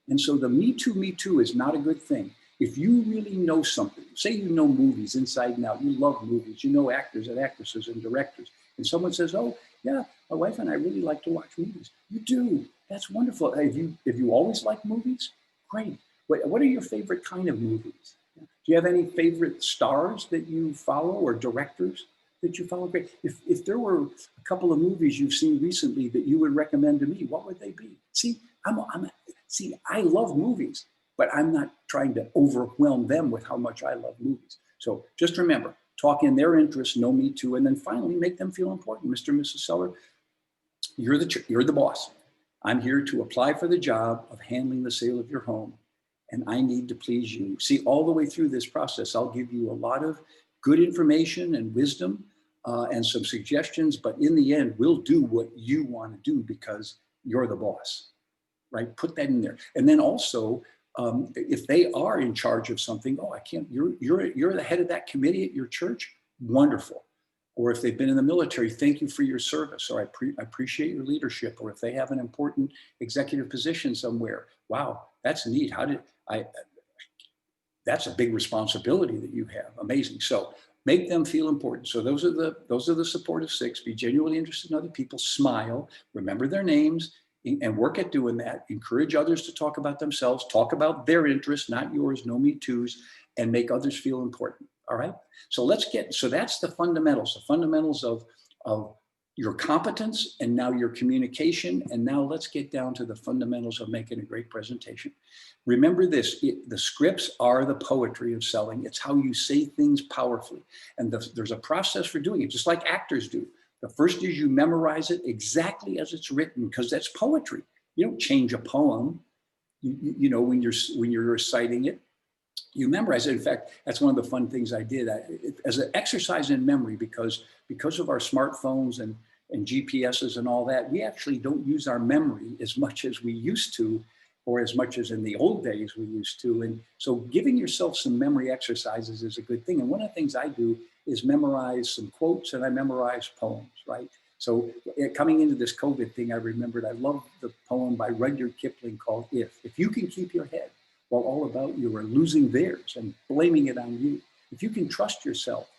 And so the me too is not a good thing. If you really know something, say you know movies inside and out, you love movies, you know actors and actresses and directors, and someone says, oh, yeah, my wife and I really like to watch movies. You do. That's wonderful. Have you always liked movies? Great. What are your favorite kind of movies? Do you have any favorite stars that you follow or directors that you follow? Great. If there were a couple of movies you've seen recently that you would recommend to me, what would they be? See, I love movies, but I'm not trying to overwhelm them with how much I love movies. So just remember, talk in their interests, know me too, and then finally make them feel important. Mr. and Mrs. Seller, you're the boss. I'm here to apply for the job of handling the sale of your home, and I need to please you. See, all the way through this process, I'll give you a lot of good information and wisdom and some suggestions, but in the end, we'll do what you want to do because you're the boss, right? Put that in there. And then also, if they are in charge of something, oh, I can't, you're the head of that committee at your church, wonderful. Or if they've been in the military, thank you for your service, or I appreciate your leadership. Or if they have an important executive position somewhere, wow, that's neat. That's a big responsibility that you have. Amazing. So make them feel important. So those are the supportive 6. Be genuinely interested in other people, smile, remember their names, and work at doing that. Encourage others to talk about themselves, talk about their interests, not yours, no me toos, and make others feel important. All right. So that's the fundamentals of your competence, and now your communication. And now let's get down to the fundamentals of making a great presentation. Remember this, the scripts are the poetry of selling. It's how you say things powerfully. And there's a process for doing it, just like actors do. The first is you memorize it exactly as it's written, because that's poetry. You don't change a poem, you know, when you're reciting it. You memorize it. In fact, that's one of the fun things I did as an exercise in memory, because of our smartphones and GPSs and all that, we actually don't use our memory as much as we used to, or as much as in the old days we used to. And so giving yourself some memory exercises is a good thing. And one of the things I do is memorize some quotes, and I memorize poems, right? So coming into this COVID thing, I remembered I love the poem by Rudyard Kipling called If you can keep your head while all about you are losing theirs and blaming it on you. If you can trust yourself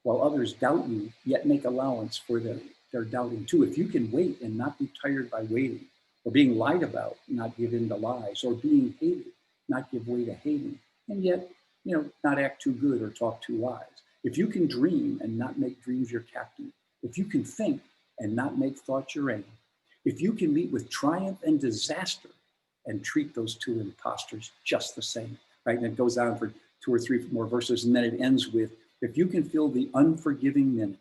while others doubt you, yet make allowance for their doubting too. If you can wait and not be tired by waiting, or being lied about, not give in to lies, or being hated, not give way to hating, and yet, you know, not act too good or talk too wise. If you can dream and not make dreams your captain, if you can think and not make thoughts your aim, if you can meet with triumph and disaster and treat those two imposters just the same, right? And it goes on for 2 or 3 more verses, and then it ends with, if you can fill the unforgiving minute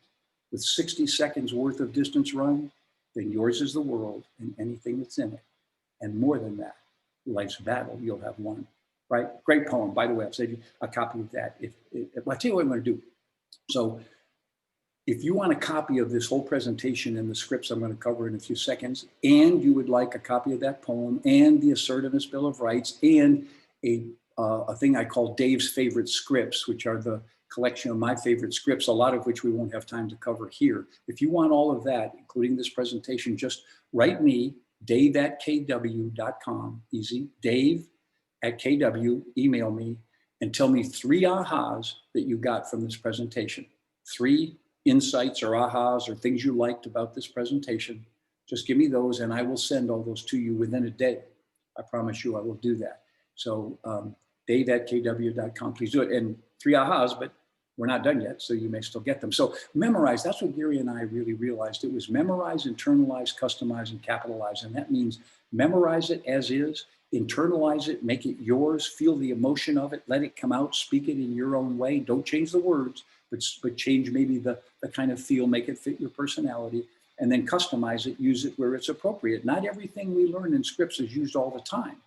with 60 seconds worth of distance run, then yours is the world and anything that's in it. And more than that, life's battle you'll have won, right? Great poem. By the way, I'll save you a copy of that. I'll tell you what I'm going to do. So if you want a copy of this whole presentation and the scripts I'm going to cover in a few seconds, and you would like a copy of that poem and the Assertiveness Bill of Rights and a thing I call Dave's Favorite Scripts, which are the collection of my favorite scripts, a lot of which we won't have time to cover here. If you want all of that, including this presentation, just write me, dave@kw.com, easy, dave@kw, email me, and tell me 3 ahas that you got from this presentation. 3 insights or ahas or things you liked about this presentation. Just give me those and I will send all those to you within a day. I promise you I will do that. So dave@kw.com, please do it. And 3 ahas, but we're not done yet, so you may still get them. So memorize, that's what Gary and I really realized. It was memorize, internalize, customize, and capitalize. And that means memorize it as is, internalize it, make it yours, feel the emotion of it, let it come out, speak it in your own way. Don't change the words, but change maybe the kind of feel, make it fit your personality, and then customize it, use it where it's appropriate. Not everything we learn in scripts is used all the time.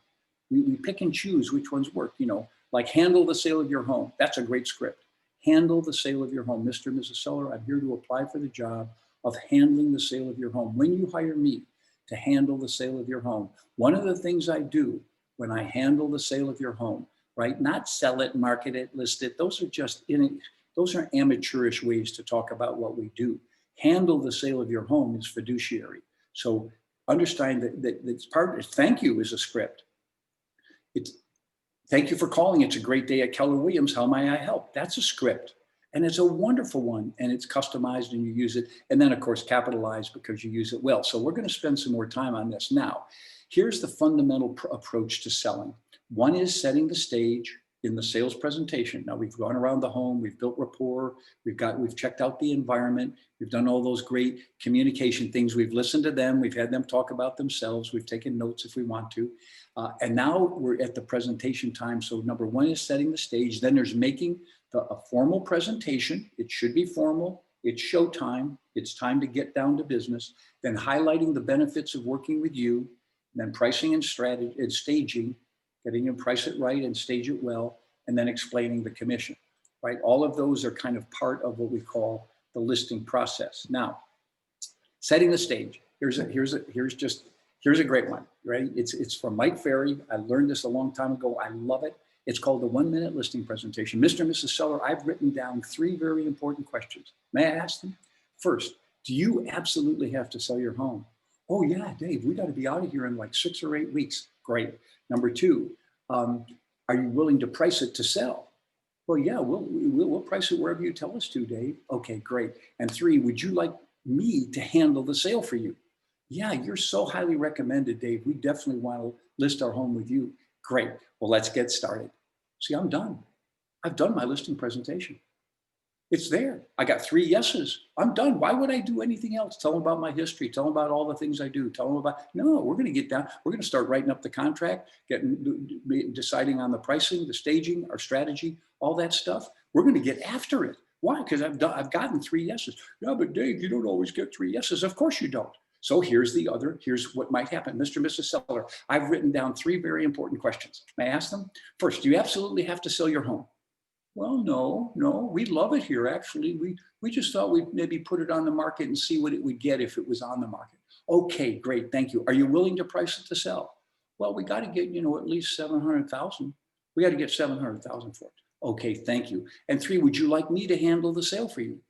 We pick and choose which ones work, you know, like handle the sale of your home. That's a great script. Handle the sale of your home. Mr. and Mrs. Seller, I'm here to apply for the job of handling the sale of your home. When you hire me to handle the sale of your home, one of the things I do when I handle the sale of your home, right? Not sell it, market it, list it. Those are amateurish ways to talk about what we do. Handle the sale of your home is fiduciary. So understand that it's part of, thank you is a script. It's thank you for calling. It's a great day at Keller Williams. How may I help? That's a script. And it's a wonderful one. And it's customized and you use it. And then of course, capitalize because you use it well. So we're going to spend some more time on this now. Here's the fundamental approach to selling. One is setting the stage in the sales presentation. Now we've gone around the home, we've built rapport, we've checked out the environment, we've done all those great communication things, we've listened to them, we've had them talk about themselves, we've taken notes if we want to. And now we're at the presentation time. So number 1 is setting the stage. Then there's making a formal presentation. It should be formal. It's showtime. It's time to get down to business. Then highlighting the benefits of working with you, then pricing and strategy and staging, getting them price it right and stage it well, and then explaining the commission, right? All of those are kind of part of what we call the listing process. Now, setting the stage. Here's a great one, right? It's from Mike Ferry. I learned this a long time ago. I love it. It's called the 1 minute listing presentation. Mr. and Mrs. Seller, I've written down 3 very important questions. May I ask them? First, do you absolutely have to sell your home? Oh yeah, Dave, we got to be out of here in like 6 or 8 weeks. Great. Number 2, are you willing to price it to sell? Well, yeah, we'll price it wherever you tell us to, Dave. Okay, great. And 3, would you like me to handle the sale for you? Yeah, you're so highly recommended, Dave. We definitely want to list our home with you. Great. Well, let's get started. See, I'm done. I've done my listing presentation. It's there. I got 3 yeses. I'm done. Why would I do anything else? Tell them about my history. Tell them about all the things I do. Tell them about, no, we're going to get down. We're going to start writing up the contract, deciding on the pricing, the staging, our strategy, all that stuff. We're going to get after it. Why? Because I've gotten 3 yeses. Yeah, but Dave, you don't always get 3 yeses. Of course you don't. So here's what might happen. Mr. and Mrs. Seller, I've written down 3 very important questions. May I ask them? First, do you absolutely have to sell your home? Well, no, we love it here. Actually, we just thought we'd maybe put it on the market and see what it would get if it was on the market. Okay, great, thank you. Are you willing to price it to sell? Well, we got to get, at least 700,000. We got to get 700,000 for it. Okay, thank you. And 3, would you like me to handle the sale for you?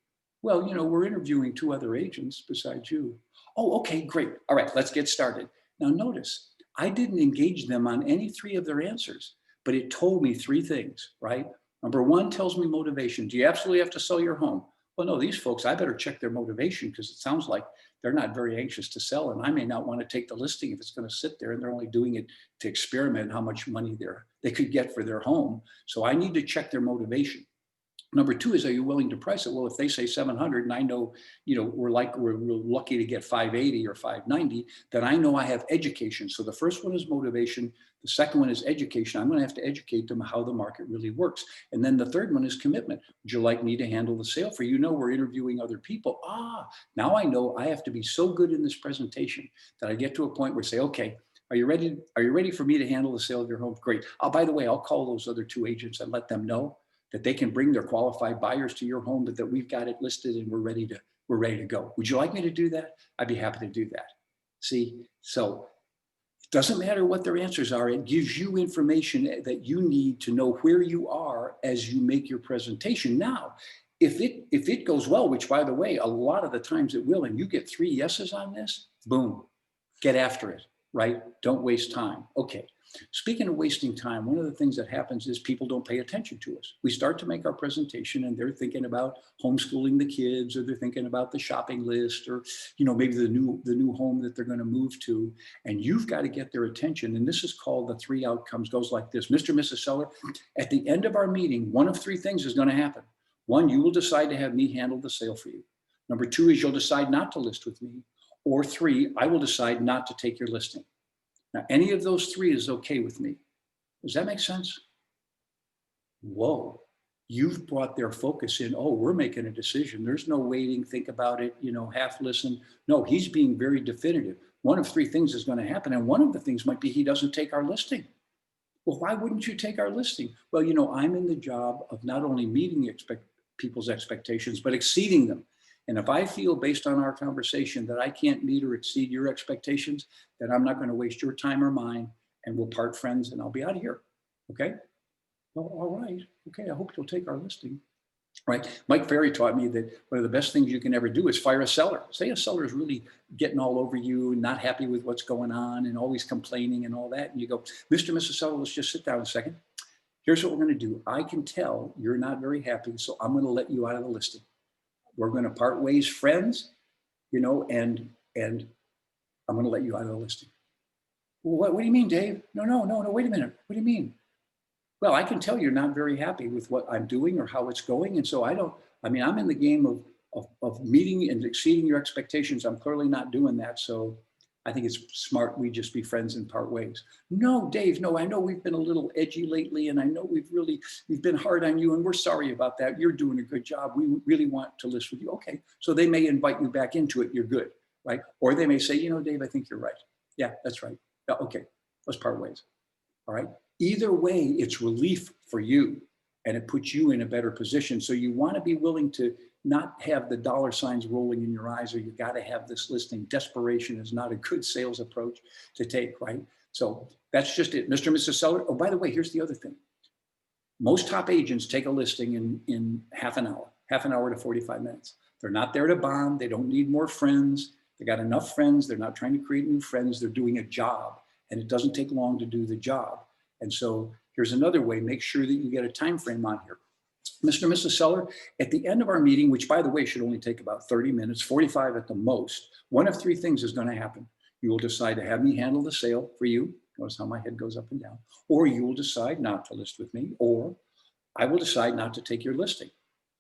Well, we're interviewing 2 other agents besides you. Oh, okay, great. All right, let's get started. Now notice, I didn't engage them on any 3 of their answers, but it told me 3 things, right? Number 1 tells me motivation. Do you absolutely have to sell your home? Well, no, these folks, I better check their motivation because it sounds like they're not very anxious to sell, and I may not want to take the listing if it's going to sit there and they're only doing it to experiment how much money they could get for their home. So I need to check their motivation. Number 2 is, are you willing to price it? Well, if they say 700 and I know, we're lucky to get 580 or 590, then I know I have education. So the first one is motivation. The second one is education. I'm going to have to educate them how the market really works. And then the third one is commitment. Would you like me to handle the sale for you? We're interviewing other people. Now I know I have to be so good in this presentation that I get to a point where I say, okay, are you ready for me to handle the sale of your home? Great. By the way, I'll call those other 2 agents and let them know that they can bring their qualified buyers to your home, that we've got it listed and we're ready to go. Would you like me to do that? I'd be happy to do that. See, so it doesn't matter what their answers are. It gives you information that you need to know where you are as you make your presentation. Now, if it goes well, which by the way, a lot of the times it will, and you get 3 yeses on this, boom, get after it, right? Don't waste time. Okay. Speaking of wasting time, one of the things that happens is people don't pay attention to us. We start to make our presentation and they're thinking about homeschooling the kids, or they're thinking about the shopping list, or maybe the new home that they're going to move to. And you've got to get their attention. And this is called the 3 outcomes. Goes like this. Mr. and Mrs. Seller, at the end of our meeting, one of 3 things is going to happen. 1, you will decide to have me handle the sale for you. Number 2 is you'll decide not to list with me. Or 3, I will decide not to take your listing. Now, any of those 3 is okay with me. Does that make sense? Whoa, you've brought their focus in. Oh, we're making a decision. There's no waiting, think about it, half listen. No, he's being very definitive. One of 3 things is going to happen. And one of the things might be he doesn't take our listing. Well, why wouldn't you take our listing? Well, I'm in the job of not only meeting people's expectations, but exceeding them. And if I feel based on our conversation that I can't meet or exceed your expectations, then I'm not going to waste your time or mine, and we'll part friends and I'll be out of here. Okay? Well, all right. Okay, I hope you'll take our listing. Right? Mike Ferry taught me that one of the best things you can ever do is fire a seller. Say a seller is really getting all over you and not happy with what's going on and always complaining and all that. And you go, Mr. and Mrs. Seller, let's just sit down a second. Here's what we're going to do. I can tell you're not very happy, so I'm going to let you out of the listing. We're going to part ways friends, and I'm going to let you out of the listing. Well, what do you mean, Dave? No, wait a minute. What do you mean? Well, I can tell you're not very happy with what I'm doing or how it's going. And so I'm in the game of meeting and exceeding your expectations. I'm clearly not doing that. So I think it's smart we just be friends and part ways. No, Dave, no, I know we've been a little edgy lately, and I know we've been hard on you, and we're sorry about that. You're doing a good job. We really want to list with you. Okay, so they may invite you back into it. You're good, right? Or they may say, you know, Dave, I think you're right. Yeah, that's right. Yeah, okay, let's part ways. All right. Either way, it's relief for you, and it puts you in a better position. So you want to be willing to not have the dollar signs rolling in your eyes, or you got to have this listing. Desperation is not a good sales approach to take, right? So that's just it. Mr. and Mrs. Seller. Oh, by the way, here's the other thing. Most top agents take a listing in half an hour to 45 minutes. They're not there to bond. They don't need more friends. They got enough friends. They're not trying to create new friends. They're doing a job, and it doesn't take long to do the job. And so here's another way. Make sure that you get a time frame on here. Mr. and Mrs. Seller, at the end of our meeting, which by the way should only take about 30 minutes, 45 at the most, one of three things is going to happen. You will decide to have me handle the sale for you. Notice how my head goes up and down. Or you will decide not to list with me, or I will decide not to take your listing.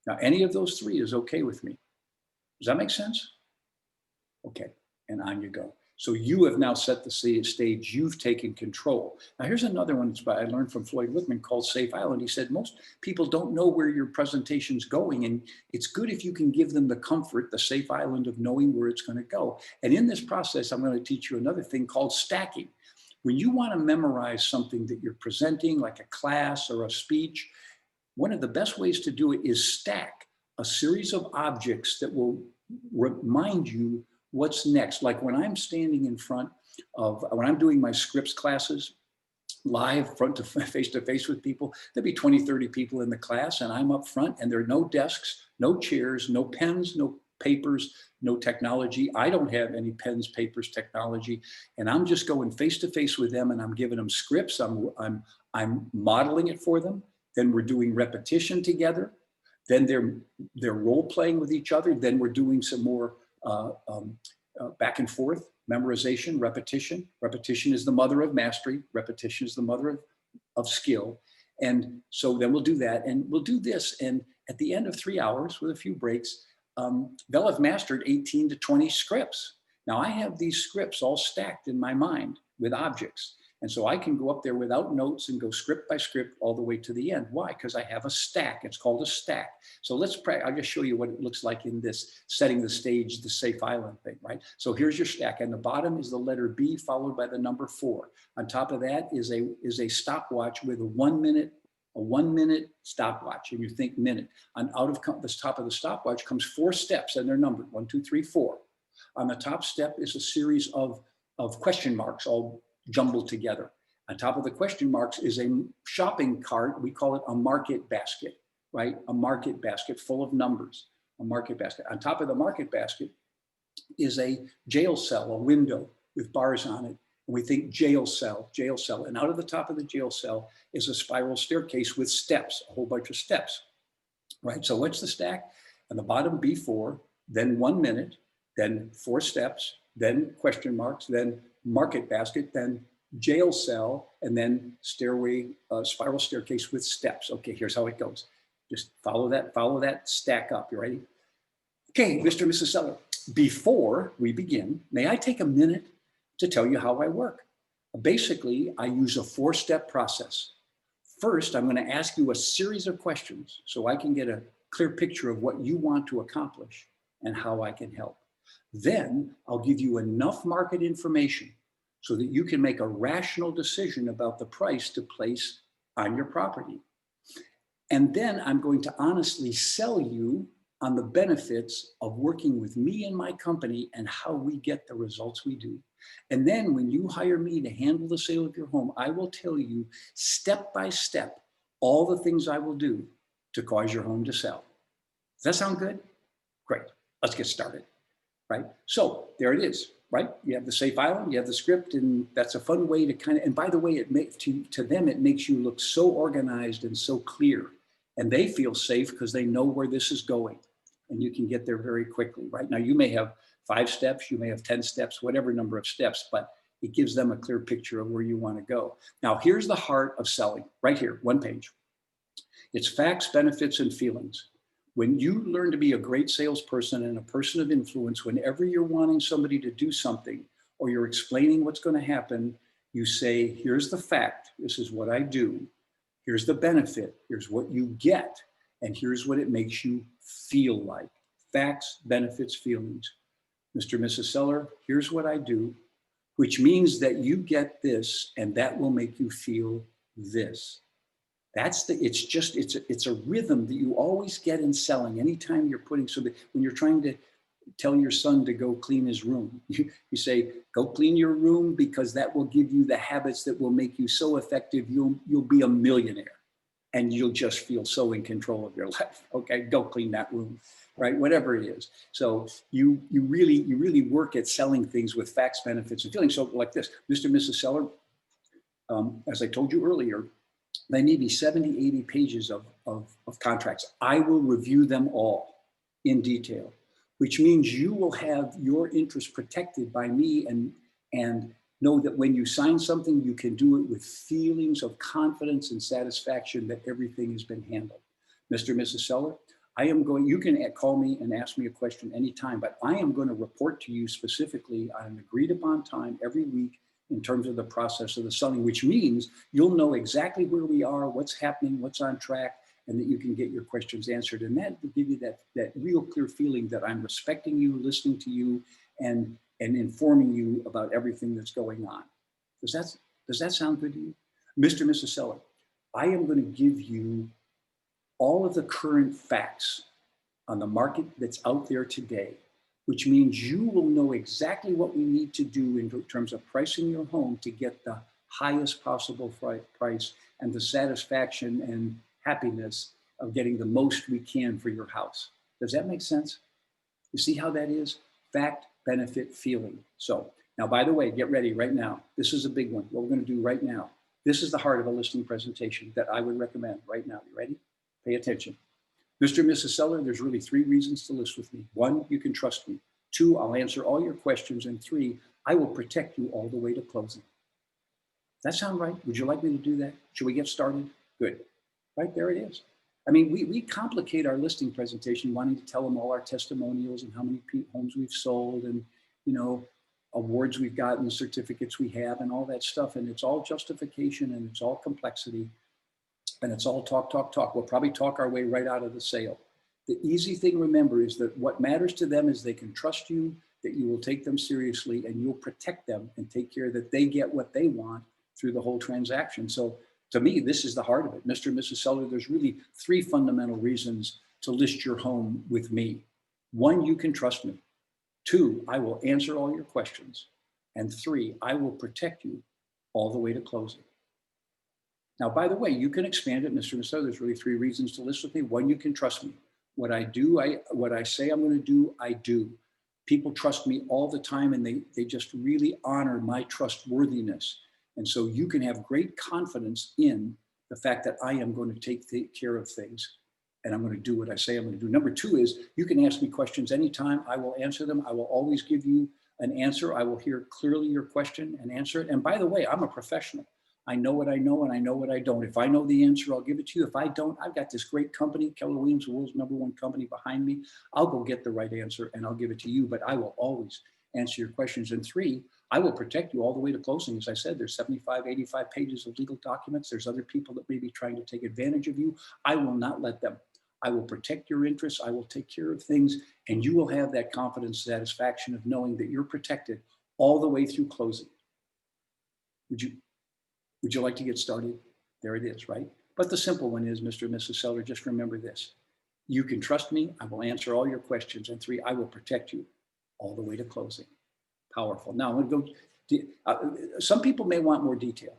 Now, any of those three is okay with me. Does that make sense? Okay, and on you go. So you have now set the stage, you've taken control. Now here's another one I learned from Floyd Whitman called Safe Island. He said, most people don't know where your presentation's going, and it's good if you can give them the comfort, the safe island of knowing where it's gonna go. And in this process, I'm gonna teach you another thing called stacking. When you wanna memorize something that you're presenting, like a class or a speech, one of the best ways to do it is stack a series of objects that will remind you what's next. Like when I'm standing in front of, when I'm doing my scripts classes, live front to face with people, there'll be 20, 30 people in the class, and I'm up front, and there are no desks, no chairs, no pens, no papers, no technology. I don't have any pens, papers, technology, and I'm just going face to face with them, and I'm giving them scripts. I'm modeling it for them. Then we're doing repetition together. Then they're role playing with each other. Then we're doing some more back and forth, memorization, repetition. Repetition is the mother of mastery. Repetition is the mother of skill. And so then we'll do that, and we'll do this. And at the end of 3 hours with a few breaks, they'll have mastered 18 to 20 scripts. Now I have these scripts all stacked in my mind with objects. And so I can go up there without notes and go script by script all the way to the end. Why? Because I have a stack. It's called a stack. So I'll just show you what it looks like in this setting the stage, the Safe Island thing, right? So here's your stack. And the bottom is the letter B followed by the number 4. On top of that is a stopwatch with a 1 minute stopwatch. And you think minute. On out of the top of the stopwatch comes 4 steps, and they're numbered 1, 2, 3, 4. On the top step is a series of question marks all jumbled together. On top of the question marks is a shopping cart. We call it a market basket, right? A market basket full of numbers, a market basket. On top of the market basket is a jail cell, a window with bars on it. And we think jail cell. And out of the top of the jail cell is a spiral staircase with steps, a whole bunch of steps, right? So what's the stack? On the bottom, B4, then 1 minute, then 4 steps, then question marks, then market basket, then jail cell, and then stairway, spiral staircase with steps. Okay, here's how it goes. Just follow that stack up. You ready? Okay, Mr. and Mrs. Seller, before we begin, may I take a minute to tell you how I work? Basically, I use a 4-step process. First, I'm going to ask you a series of questions so I can get a clear picture of what you want to accomplish and how I can help. Then I'll give you enough market information so that you can make a rational decision about the price to place on your property. And then I'm going to honestly sell you on the benefits of working with me and my company and how we get the results we do. And then when you hire me to handle the sale of your home, I will tell you step by step all the things I will do to cause your home to sell. Does that sound good? Great. Let's get started. Right? So there it is, right? You have the Safe Island, you have the script, and that's a fun way to kind of, and by the way, to them, it makes you look so organized and so clear. And they feel safe because they know where this is going. And you can get there very quickly, right? Now, you may have 5 steps, you may have 10 steps, whatever number of steps, but it gives them a clear picture of where you want to go. Now, here's the heart of selling, right here, 1 page. It's facts, benefits, and feelings. When you learn to be a great salesperson and a person of influence, whenever you're wanting somebody to do something, or you're explaining what's going to happen, you say, here's the fact, this is what I do, here's the benefit, here's what you get, and here's what it makes you feel like. Facts, benefits, feelings. Mr. and Mrs. Seller, here's what I do, which means that you get this, and that will make you feel this. It's a rhythm that you always get in selling. Anytime you're putting, so that when you're trying to tell your son to go clean his room, you say, go clean your room, because that will give you the habits that will make you so effective, you'll be a millionaire, and you'll just feel so in control of your life. Okay, go clean that room, right? Whatever it is. So you really work at selling things with facts, benefits, and feelings. So like this, Mr. and Mrs. Seller, as I told you earlier, they may be 70, 80 pages of contracts. I will review them all in detail, which means you will have your interests protected by me, and know that when you sign something, you can do it with feelings of confidence and satisfaction that everything has been handled. Mr. and Mrs. Seller, you can call me and ask me a question anytime, but I am going to report to you specifically on an agreed upon time every week in terms of the process of the selling, which means you'll know exactly where we are, what's happening, what's on track, and that you can get your questions answered. And that will give you that real clear feeling that I'm respecting you, listening to you, and informing you about everything that's going on. Does that sound good to you? Mr. and Mrs. Seller, I am going to give you all of the current facts on the market that's out there today, which means you will know exactly what we need to do in terms of pricing your home to get the highest possible price and the satisfaction and happiness of getting the most we can for your house. Does that make sense? You see how that is? Fact, benefit, feeling. So now, by the way, get ready right now. This is a big one. What we're going to do right now. This is the heart of a listing presentation that I would recommend right now. You ready? Pay attention. Mr. and Mrs. Seller, there's really 3 reasons to list with me. 1, you can trust me. 2, I'll answer all your questions. And 3, I will protect you all the way to closing. Does that sound right? Would you like me to do that? Should we get started? Good. Right, there it is. I mean, we complicate our listing presentation wanting to tell them all our testimonials and how many homes we've sold and, awards we've gotten, certificates we have, and all that stuff. And it's all justification, and it's all complexity, and it's all talk. We'll probably talk our way right out of the sale. The easy thing, remember, is that what matters to them is they can trust you, that you will take them seriously, and you'll protect them and take care that they get what they want through the whole transaction. So to me, this is the heart of it. Mr. and Mrs. Seller, there's really 3 fundamental reasons to list your home with me. 1, you can trust me. 2, I will answer all your questions. And 3, I will protect you all the way to closing. Now, by the way, you can expand it, Mr. and Mrs. Seller. There's really 3 reasons to list with me. 1, you can trust me. What I do, what I say I'm going to do, I do. People trust me all the time, and they just really honor my trustworthiness. And so you can have great confidence in the fact that I am going to take care of things, and I'm going to do what I say I'm going to do. Number 2 is you can ask me questions anytime. I will answer them. I will always give you an answer. I will hear clearly your question and answer it. And by the way, I'm a professional. I know what I know, and I know what I don't. If I know the answer, I'll give it to you. If I don't, I've got this great company, Keller Williams, the world's #1 company behind me. I'll go get the right answer, and I'll give it to you, but I will always answer your questions. And 3, I will protect you all the way to closing. As I said, there's 75, 85 pages of legal documents. There's other people that may be trying to take advantage of you. I will not let them. I will protect your interests. I will take care of things, and you will have that confidence, satisfaction of knowing that you're protected all the way through closing. Would you like to get started? There it is, right? But the simple one is, Mr. and Mrs. Seller, just remember this. You can trust me. I will answer all your questions. And 3, I will protect you all the way to closing. Powerful. Now, I'm going to go. Some people may want more detail.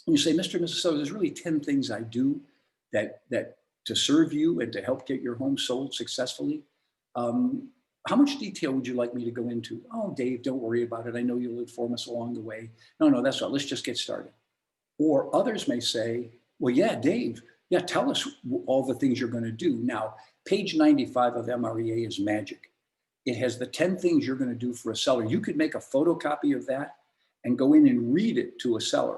And you say, Mr. and Mrs. Seller, there's really 10 things I do that to serve you and to help get your home sold successfully. How much detail would you like me to go into? Oh, Dave, don't worry about it. I know you'll inform us along the way. No, that's all. Let's just get started. Or others may say, well, yeah, Dave, yeah, tell us all the things you're going to do. Now, page 95 of MREA is magic. It has the 10 things you're going to do for a seller. You could make a photocopy of that and go in and read it to a seller,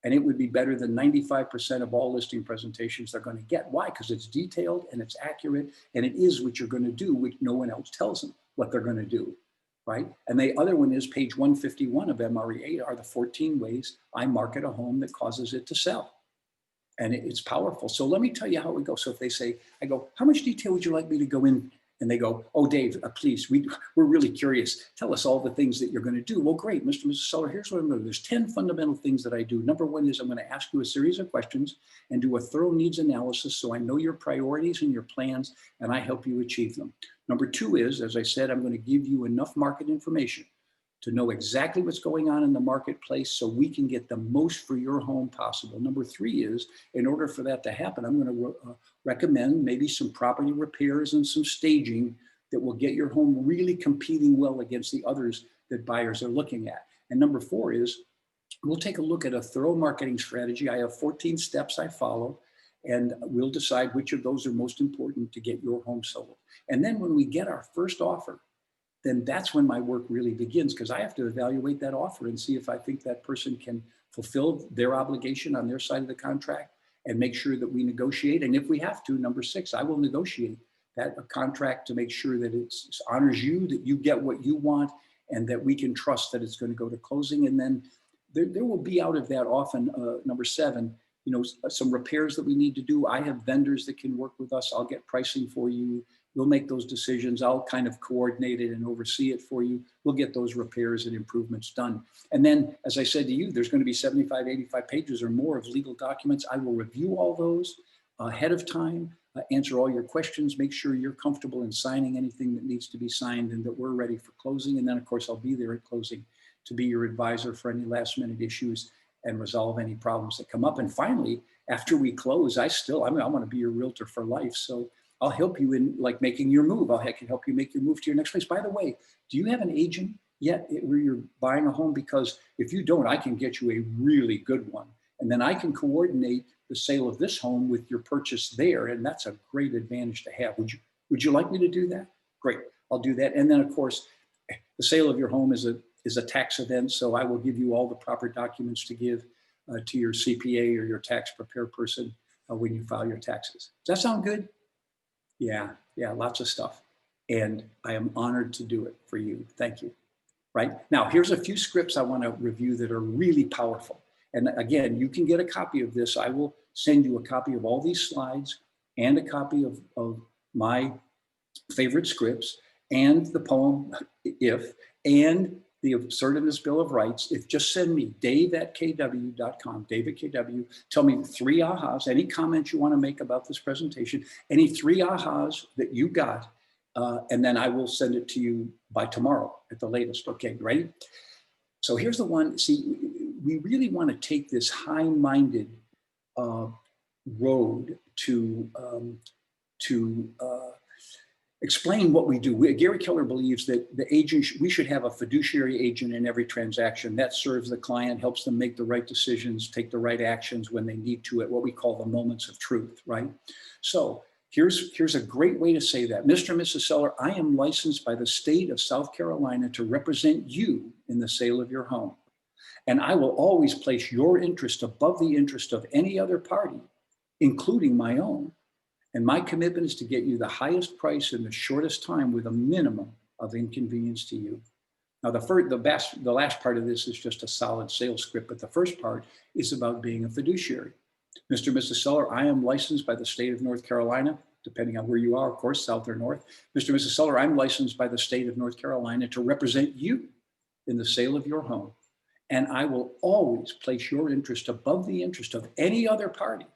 and it would be better than 95% of all listing presentations they're going to get. Why? Because it's detailed and it's accurate, and it is what you're going to do, which no one else tells them what they're going to do. right? And the other one is page 151 of MREA are the 14 ways I market a home that causes it to sell. And it's powerful. So let me tell you how it would go. So if they say, I go, how much detail would you like me to go in? And they go, oh, Dave, please, we're really curious. Tell us all the things that you're going to do. Well, great, Mr. and Mrs. Seller, here's what I'm going to do. There's 10 fundamental things that I do. Number one is I'm going to ask you a series of questions and do a thorough needs analysis so I know your priorities and your plans and I help you achieve them. Number two is, as I said, I'm going to give you enough market information to know exactly what's going on in the marketplace so we can get the most for your home possible. Number three is, in order for that to happen, I'm going to recommend maybe some property repairs and some staging that will get your home really competing well against the others that buyers are looking at. And number four is, we'll take a look at a thorough marketing strategy. I have 14 steps I follow, and we'll decide which of those are most important to get your home sold. And then when we get our first offer, then that's when my work really begins, because I have to evaluate that offer and see if I think that person can fulfill their obligation on their side of the contract and make sure that we negotiate. And if we have to, number six, I will negotiate that a contract to make sure that it honors you, that you get what you want, and that we can trust that it's going to go to closing. And then there will be out of that often, number seven, you know, some repairs that we need to do. I have vendors that can work with us. I'll get pricing for you. We'll make those decisions. I'll kind of coordinate it and oversee it for you. We'll get those repairs and improvements done. And then, as I said to you, there's going to be 75, 85 pages or more of legal documents. I will review all those ahead of time, answer all your questions, make sure you're comfortable in signing anything that needs to be signed and that we're ready for closing. And then, of course, I'll be there at closing to be your advisor for any last minute issues and resolve any problems that come up. And finally, after we close, I want to be your realtor for life. So I'll help you in like making your move. I can help you make your move to your next place. By the way, do you have an agent yet where you're buying a home? Because if you don't, I can get you a really good one. And then I can coordinate the sale of this home with your purchase there. And that's a great advantage to have. Would you like me to do that? Great, I'll do that. And then of course, the sale of your home is a tax event. So I will give you all the proper documents to give to your CPA or your tax prepare person when you file your taxes. Does that sound good? Yeah, lots of stuff. And I am honored to do it for you. Thank you. Right now, here's a few scripts I want to review that are really powerful. And again, you can get a copy of this. I will send you a copy of all these slides and a copy of my favorite scripts and the poem, If, and the Assertiveness Bill of Rights. If just send me dave@kw.com, Dave@kw, tell me 3 ahas, any comments you want to make about this presentation, any 3 ahas that you got, and then I will send it to you by tomorrow at the latest. Okay, ready? So here's the one. See, we really want to take this high-minded road to explain what we do. Gary Keller believes that the agent, we should have a fiduciary agent in every transaction that serves the client, helps them make the right decisions, take the right actions when they need to at what we call the moments of truth, right? So here's a great way to say that. Mr. and Mrs. Seller, I am licensed by the state of South Carolina to represent you in the sale of your home. And I will always place your interest above the interest of any other party, including my own. And my commitment is to get you the highest price in the shortest time with a minimum of inconvenience to you. Now, the last part of this is just a solid sales script, but the first part is about being a fiduciary. Mr. and Mrs. Seller, I am licensed by the state of North Carolina, depending on where you are, of course, south or north. Mr. and Mrs. Seller, I'm licensed by the state of North Carolina to represent you in the sale of your home. And I will always place your interest above the interest of any other party,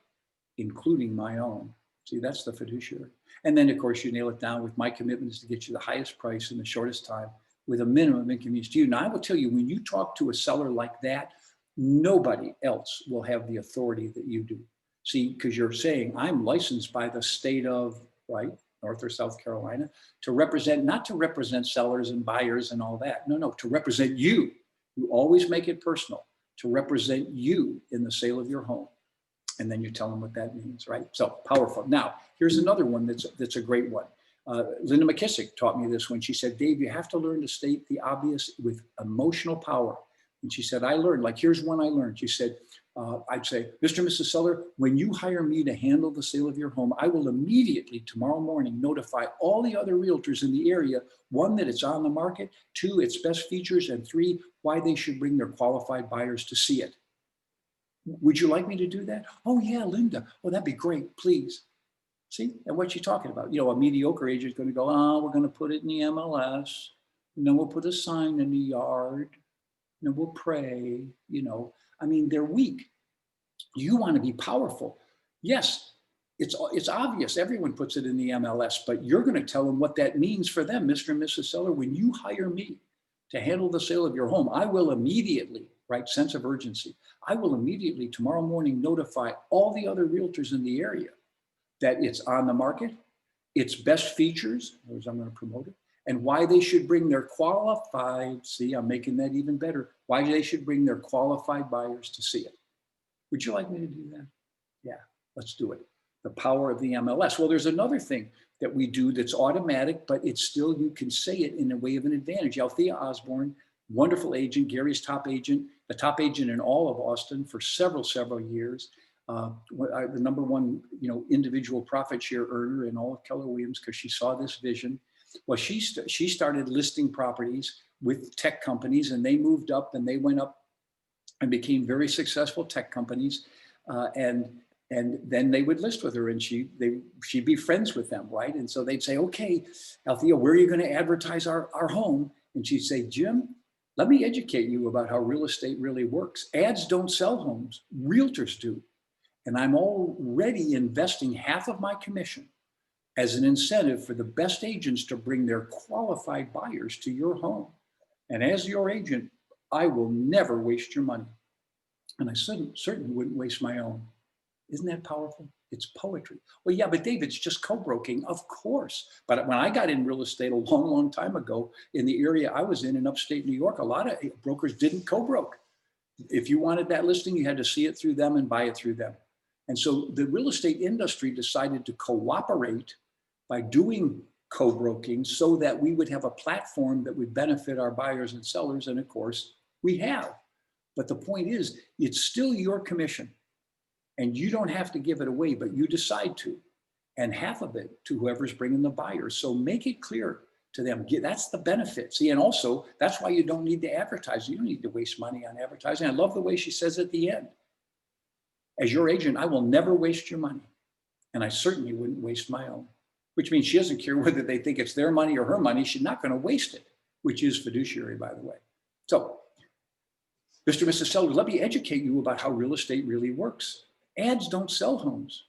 including my own. See, that's the fiduciary. And then, of course, you nail it down with my commitment is to get you the highest price in the shortest time with a minimum of inconvenience to you. Now, I will tell you, when you talk to a seller like that, nobody else will have the authority that you do. See, because you're saying, I'm licensed by the state of, right, North or South Carolina, to represent, not to represent sellers and buyers and all that. No, to represent you. You always make it personal, to represent you in the sale of your home. And then you tell them what that means, right? So powerful. Now, here's another one that's a great one. Linda McKissick taught me this when she said, Dave, you have to learn to state the obvious with emotional power. And she said, I learned, like, here's one I learned. She said, I'd say, Mr. and Mrs. Seller, when you hire me to handle the sale of your home, I will immediately tomorrow morning notify all the other realtors in the area, one, that it's on the market, two, its best features, and three, why they should bring their qualified buyers to see it. Would you like me to do that? Oh yeah, Linda. Oh, that'd be great, please. See, and what you're talking about. You know, a mediocre agent is going to go, oh, we're going to put it in the MLS, and then we'll put a sign in the yard, and then we'll pray, you know. I mean, they're weak. You want to be powerful. Yes, it's obvious. Everyone puts it in the MLS, but you're going to tell them what that means for them, Mr. and Mrs. Seller. When you hire me to handle the sale of your home, I will immediately, right, sense of urgency, I will immediately tomorrow morning notify all the other realtors in the area that it's on the market, its best features, as I'm going to promote it, and why they should bring their qualified, see, I'm making that even better, why they should bring their qualified buyers to see it. Would you like me to do that? Yeah, let's do it. The power of the MLS. Well, there's another thing that we do that's automatic, but it's still, you can say it in a way of an advantage. Althea Osborne, wonderful agent, Gary's top agent, the top agent in all of Austin for several years. The number one, you know, individual profit share earner in all of Keller Williams because she saw this vision. Well, she started listing properties with tech companies, and they moved up and they went up and became very successful tech companies. And then they would list with her, and she'd be friends with them, right? And so they'd say, okay, Althea, where are you going to advertise our home? And she'd say, Jim, let me educate you about how real estate really works. Ads don't sell homes, realtors do. And I'm already investing half of my commission as an incentive for the best agents to bring their qualified buyers to your home. And as your agent, I will never waste your money. And I certainly wouldn't waste my own. Isn't that powerful? It's poetry. Well, yeah, but Dave, it's just co-broking. Of course. But when I got in real estate a long time ago, in the area I was in upstate New York, a lot of brokers didn't co-broke. If you wanted that listing, you had to see it through them and buy it through them. And so the real estate industry decided to cooperate by doing co-broking so that we would have a platform that would benefit our buyers and sellers. And of course, we have. But the point is, it's still your commission. And you don't have to give it away, but you decide to. And half of it to whoever's bringing the buyers. So make it clear to them. That's the benefit. See, and also, that's why you don't need to advertise. You don't need to waste money on advertising. I love the way she says at the end. As your agent, I will never waste your money. And I certainly wouldn't waste my own. Which means she doesn't care whether they think it's their money or her money. She's not going to waste it, which is fiduciary, by the way. So, Mr. and Mrs. Seller, let me educate you about how real estate really works. Ads don't sell homes.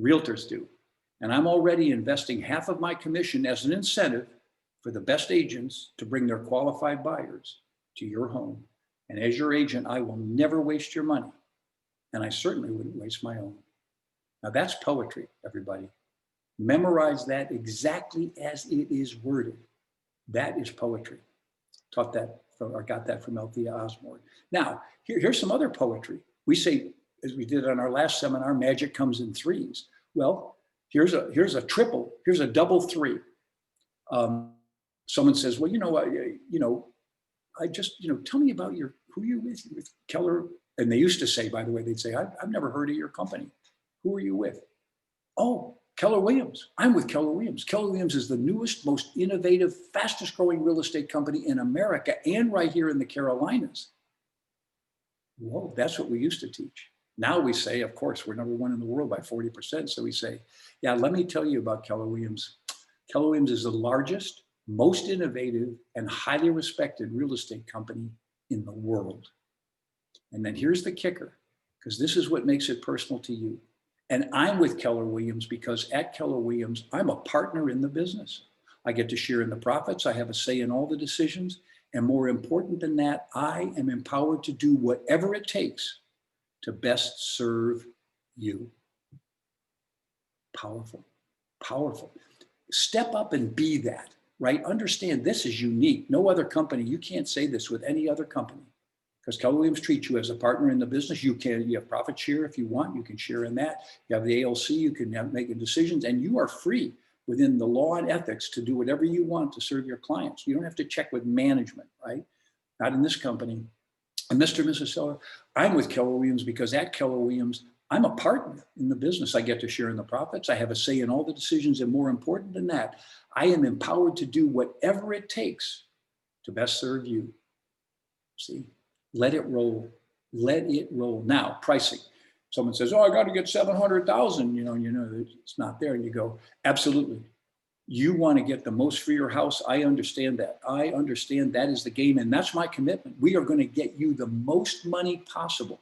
Realtors do. And I'm already investing half of my commission as an incentive for the best agents to bring their qualified buyers to your home. And as your agent, I will never waste your money. And I certainly wouldn't waste my own. Now that's poetry, everybody. Memorize that exactly as it is worded. That is poetry. Taught that or got that from Althea Osborne. Now, here's some other poetry. We say, as we did on our last seminar, magic comes in threes. Well, here's a triple, here's a double three. Someone says, well, I just, tell me about who you're with Keller. And they used to say, by the way, they'd say, I've never heard of your company. Who are you with? Oh, Keller Williams. I'm with Keller Williams. Keller Williams is the newest, most innovative, fastest growing real estate company in America and right here in the Carolinas. Whoa, that's what we used to teach. Now we say, of course, we're number one in the world by 40%. So we say, yeah, let me tell you about Keller Williams. Keller Williams is the largest, most innovative, and highly respected real estate company in the world. And then here's the kicker, because this is what makes it personal to you. And I'm with Keller Williams because at Keller Williams, I'm a partner in the business. I get to share in the profits. I have a say in all the decisions. And more important than that, I am empowered to do whatever it takes to best serve you. Powerful, powerful. Step up and be that, right? Understand this is unique. No other company, you can't say this with any other company. Because Keller Williams treats you as a partner in the business. You have profit share if you want, you can share in that. You have the ALC, you can make decisions, and you are free within the law and ethics to do whatever you want to serve your clients. You don't have to check with management, right? Not in this company. And Mr. and Mrs. Seller, I'm with Keller Williams because at Keller Williams, I'm a partner in the business. I get to share in the profits. I have a say in all the decisions. And more important than that, I am empowered to do whatever it takes to best serve you. See, let it roll. Let it roll. Now, pricing. Someone says, oh, I got to get 700,000, you know, it's not there. And you go, absolutely. You want to get the most for your house. I understand that. I understand that is the game. And that's my commitment. We are going to get you the most money possible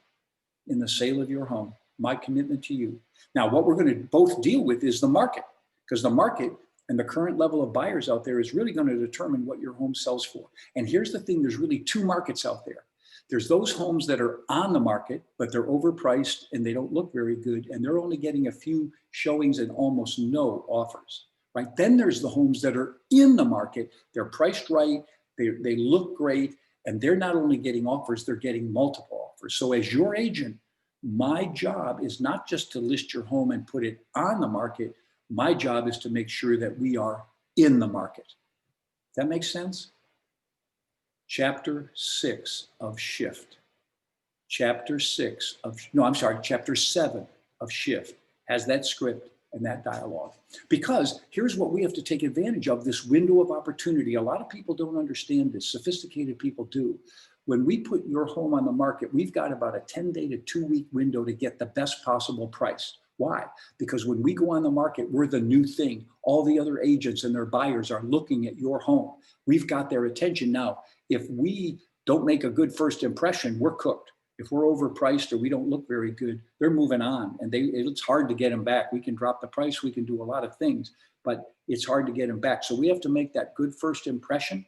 in the sale of your home. My commitment to you. Now, what we're going to both deal with is the market, because the market and the current level of buyers out there is really going to determine what your home sells for. And here's the thing, there's really two markets out there. There's those homes that are on the market, but they're overpriced and they don't look very good. And they're only getting a few showings and almost no offers, right? Then there's the homes that are in the market. They're priced right. They look great. And they're not only getting offers, they're getting multiple offers. So as your agent, my job is not just to list your home and put it on the market. My job is to make sure that we are in the market. Does that make sense? Chapter 6 of Shift. Chapter 7 of Shift has that script and that dialogue. Because here's what we have to take advantage of, this window of opportunity. A lot of people don't understand this. Sophisticated people do. When we put your home on the market, we've got about a 10-day to 2-week window to get the best possible price. Why? Because when we go on the market, we're the new thing. All the other agents and their buyers are looking at your home. We've got their attention. Now, if we don't make a good first impression, we're cooked. If we're overpriced or we don't look very good, they're moving on, and it's hard to get them back. We can drop the price, we can do a lot of things, but it's hard to get them back. So we have to make that good first impression.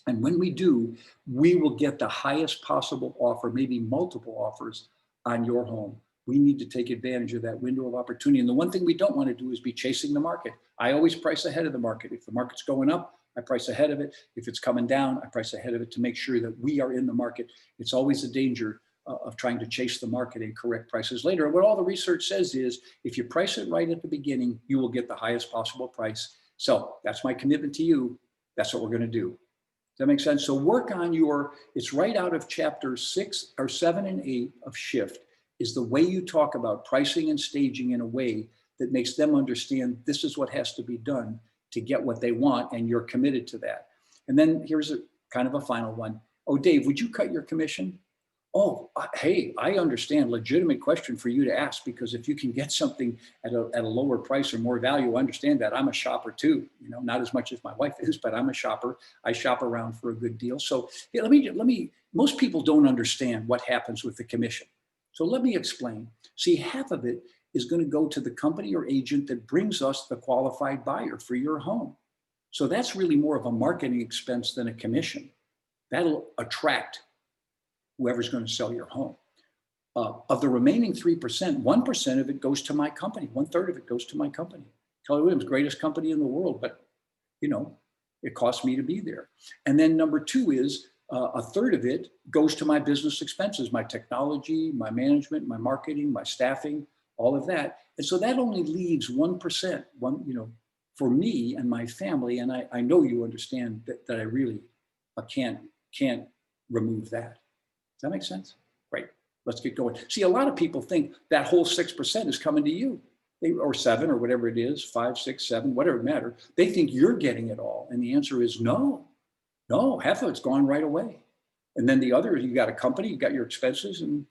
And when we do, we will get the highest possible offer, maybe multiple offers on your home. We need to take advantage of that window of opportunity. And the one thing we don't want to do is be chasing the market. I always price ahead of the market. If the market's going up, I price ahead of it. If it's coming down, I price ahead of it to make sure that we are in the market. It's always a danger of trying to chase the market and correct prices later. And what all the research says is, if you price it right at the beginning, you will get the highest possible price. So that's my commitment to you. That's what we're going to do. Does that make sense? So work on it's right out of chapter 6 or 7 and 8 of Shift, is the way you talk about pricing and staging in a way that makes them understand this is what has to be done to get what they want, and you're committed to that. And then here's a kind of a final one. Oh, Dave, would you cut your commission? Oh, hey, I understand. Legitimate question for you to ask, because if you can get something at a lower price or more value, I understand that. I'm a shopper too, not as much as my wife is, but I'm a shopper. I shop around for a good deal. So yeah, most people don't understand what happens with the commission. So let me explain. See, half of it is going to go to the company or agent that brings us the qualified buyer for your home. So that's really more of a marketing expense than a commission. That'll attract whoever's going to sell your home. Of the remaining 3%, 1% of it goes to my company. 1/3 of it goes to my company. Keller Williams, greatest company in the world, but it costs me to be there. And then number 2 is, 1/3 of it goes to my business expenses, my technology, my management, my marketing, my staffing, all of that. And so that only leaves 1%, for me and my family. And I know you understand that I really can't remove that. Does that make sense? Right. Let's get going. See, a lot of people think that whole 6% is coming to you, or 7 or whatever it is, 5, 6, 7, whatever matter. They think you're getting it all. And the answer is no, half of it's gone right away. And then the other, you got a company, you got your expenses, and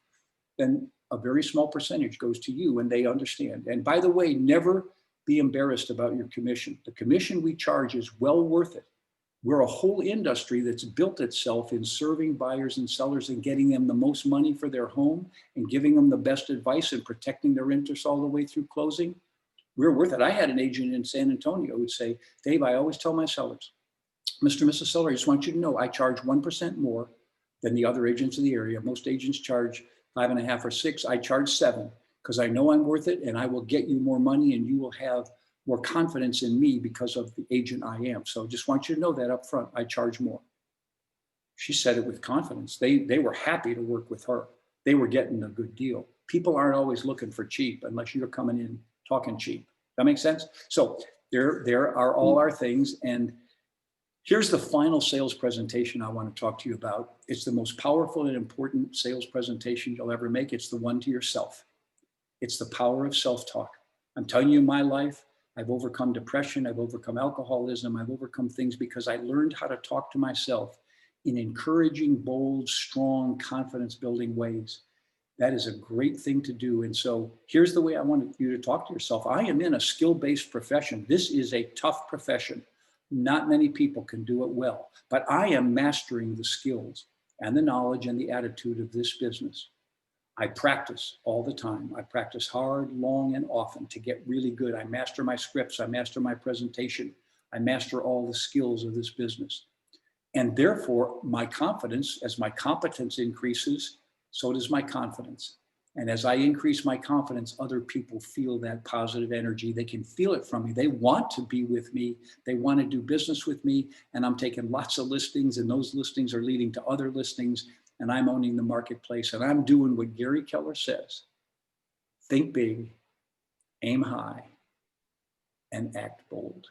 then a very small percentage goes to you, and they understand. And by the way, never be embarrassed about your commission. The commission we charge is well worth it. We're a whole industry that's built itself in serving buyers and sellers and getting them the most money for their home and giving them the best advice and protecting their interests all the way through closing. We're worth it. I had an agent in San Antonio who would say, Dave, I always tell my sellers, Mr. and Mrs. Seller, I just want you to know I charge 1% more than the other agents in the area. Most agents charge 5.5 or 6. I charge 7 because I know I'm worth it, and I will get you more money, and you will have more confidence in me because of the agent I am. So just want you to know that up front, I charge more. She said it with confidence. They were happy to work with her. They were getting a good deal. People aren't always looking for cheap unless you're coming in talking cheap. That makes sense? So there are all our things. And Here's the final sales presentation I want to talk to you about. It's the most powerful and important sales presentation you'll ever make. It's the one to yourself. It's the power of self-talk. I'm telling you my life. I've overcome depression. I've overcome alcoholism. I've overcome things because I learned how to talk to myself in encouraging, bold, strong, confidence-building ways. That is a great thing to do. And so here's the way I want you to talk to yourself. I am in a skill-based profession. This is a tough profession. Not many people can do it well, but I am mastering the skills and the knowledge and the attitude of this business. I practice all the time. I practice hard, long, and often to get really good. I master my scripts. I master my presentation. I master all the skills of this business. And therefore, my confidence, as my competence increases, so does my confidence. And as I increase my confidence, other people feel that positive energy. They can feel it from me. They want to be with me. They want to do business with me. And I'm taking lots of listings, and those listings are leading to other listings. And I'm owning the marketplace. And I'm doing what Gary Keller says: think big, aim high, and act bold.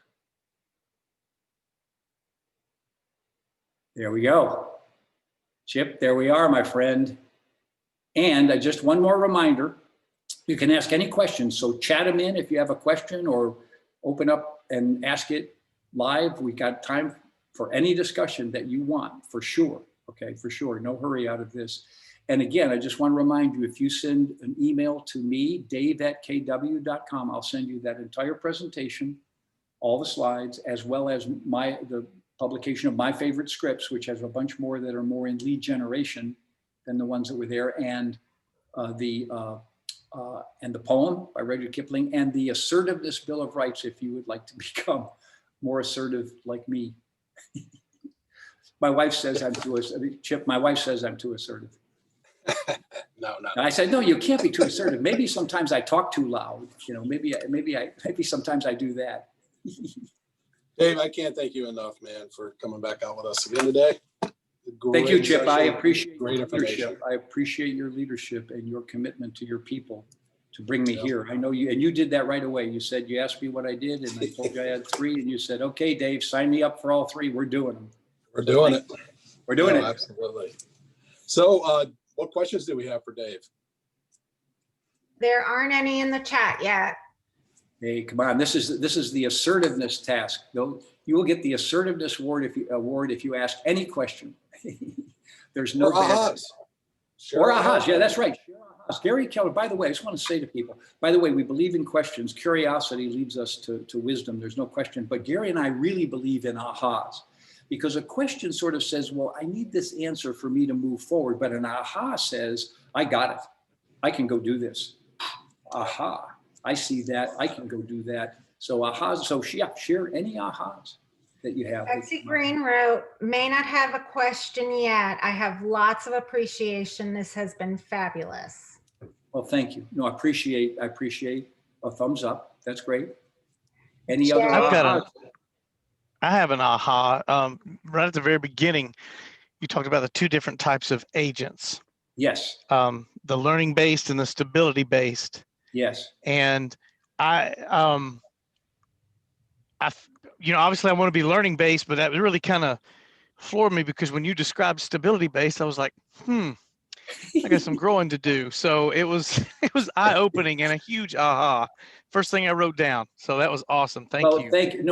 There we go. Chip, there we are, my friend. And just one more reminder, you can ask any questions. So chat them in if you have a question, or open up and ask it live. We got time for any discussion that you want, for sure. Okay, for sure. No hurry out of this. And again, I just want to remind you, if you send an email to me, dave@kw.com, I'll send you that entire presentation, all the slides, as well as the publication of my favorite scripts, which has a bunch more that are more in lead generation than the ones that were there, and the poem by Rudyard Kipling, and the Assertiveness Bill of Rights, if you would like to become more assertive like me. My wife says I'm too assertive. Chip, my wife says I'm too assertive. No. And I said, no, you can't be too assertive. Maybe sometimes I talk too loud. You know, maybe sometimes I do that. Dave, I can't thank you enough, man, for coming back out with us again today. Thank you, Chip. I appreciate great your information. leadership. I appreciate your leadership and your commitment to your people to bring me here. I know you, and you did that right away. You said, you asked me what I did, and I told you I had 3, and you said, okay, Dave, sign me up for all 3. We're doing them. We're doing it. We're doing it. Absolutely. So what questions do we have for Dave? There aren't any in the chat yet. Hey, come on. This is the assertiveness task. You will get the assertiveness award if you ask any question. There's no ahas. Or ahas. Yeah, that's right. Gary Keller, by the way, I just want to say to people, by the way, we believe in questions. Curiosity leads us to wisdom. There's no question. But Gary and I really believe in ahas, because a question sort of says, well, I need this answer for me to move forward. But an aha says, I got it. I can go do this. Aha. I see that. I can go do that. So ahas. So yeah, share any ahas that you have. Betsy Green wrote, may not have a question yet. I have lots of appreciation. This has been fabulous. Well, thank you. No, I appreciate a thumbs up. That's great. Any other ahas? I have an aha. Right at the very beginning, you talked about the 2 different types of agents. Yes. The learning based and the stability based. Yes. And obviously I want to be learning based, but that really kind of floored me, because when you described stability based, I was like, I got some growing to do. So it was eye opening and a huge aha. First thing I wrote down. So that was awesome. Thank you.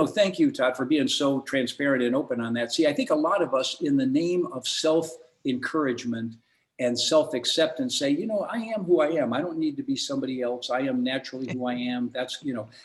Thank you, Todd, for being so transparent and open on that. See, I think a lot of us, in the name of self-encouragement and self-acceptance, say, I am who I am. I don't need to be somebody else. I am naturally who I am. That's,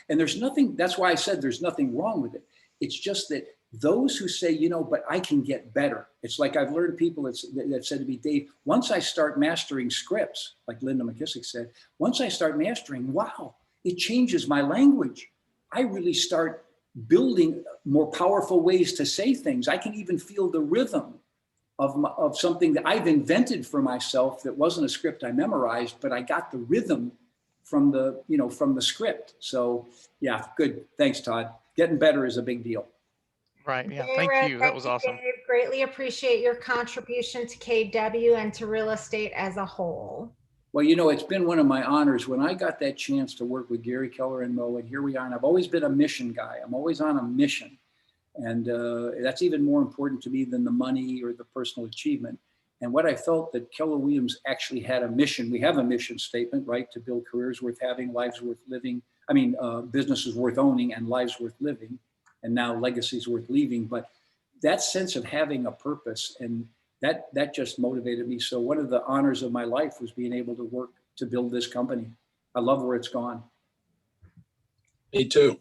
and there's nothing, that's why I said there's nothing wrong with it. It's just that those who say, but I can get better. It's like I've learned people that said to me, Dave, once I start mastering scripts, like Linda McKissick said, once I start mastering, wow, it changes my language. I really start building more powerful ways to say things. I can even feel the rhythm of something that I've invented for myself that wasn't a script I memorized, but I got the rhythm from the script. So yeah, good. Thanks, Todd. Getting better is a big deal. Right. Yeah. Thank you. That was awesome. Dave. Greatly appreciate your contribution to KW and to real estate as a whole. Well, it's been one of my honors when I got that chance to work with Gary Keller and Mo, and here we are. And I've always been a mission guy. I'm always on a mission. And that's even more important to me than the money or the personal achievement. And what I felt that Keller Williams actually had a mission. We have a mission statement, right? To build careers worth having, lives worth living. I mean, businesses worth owning and lives worth living, and now legacies worth leaving. But that sense of having a purpose, and that just motivated me. So one of the honors of my life was being able to work to build this company. I love where it's gone. Me too.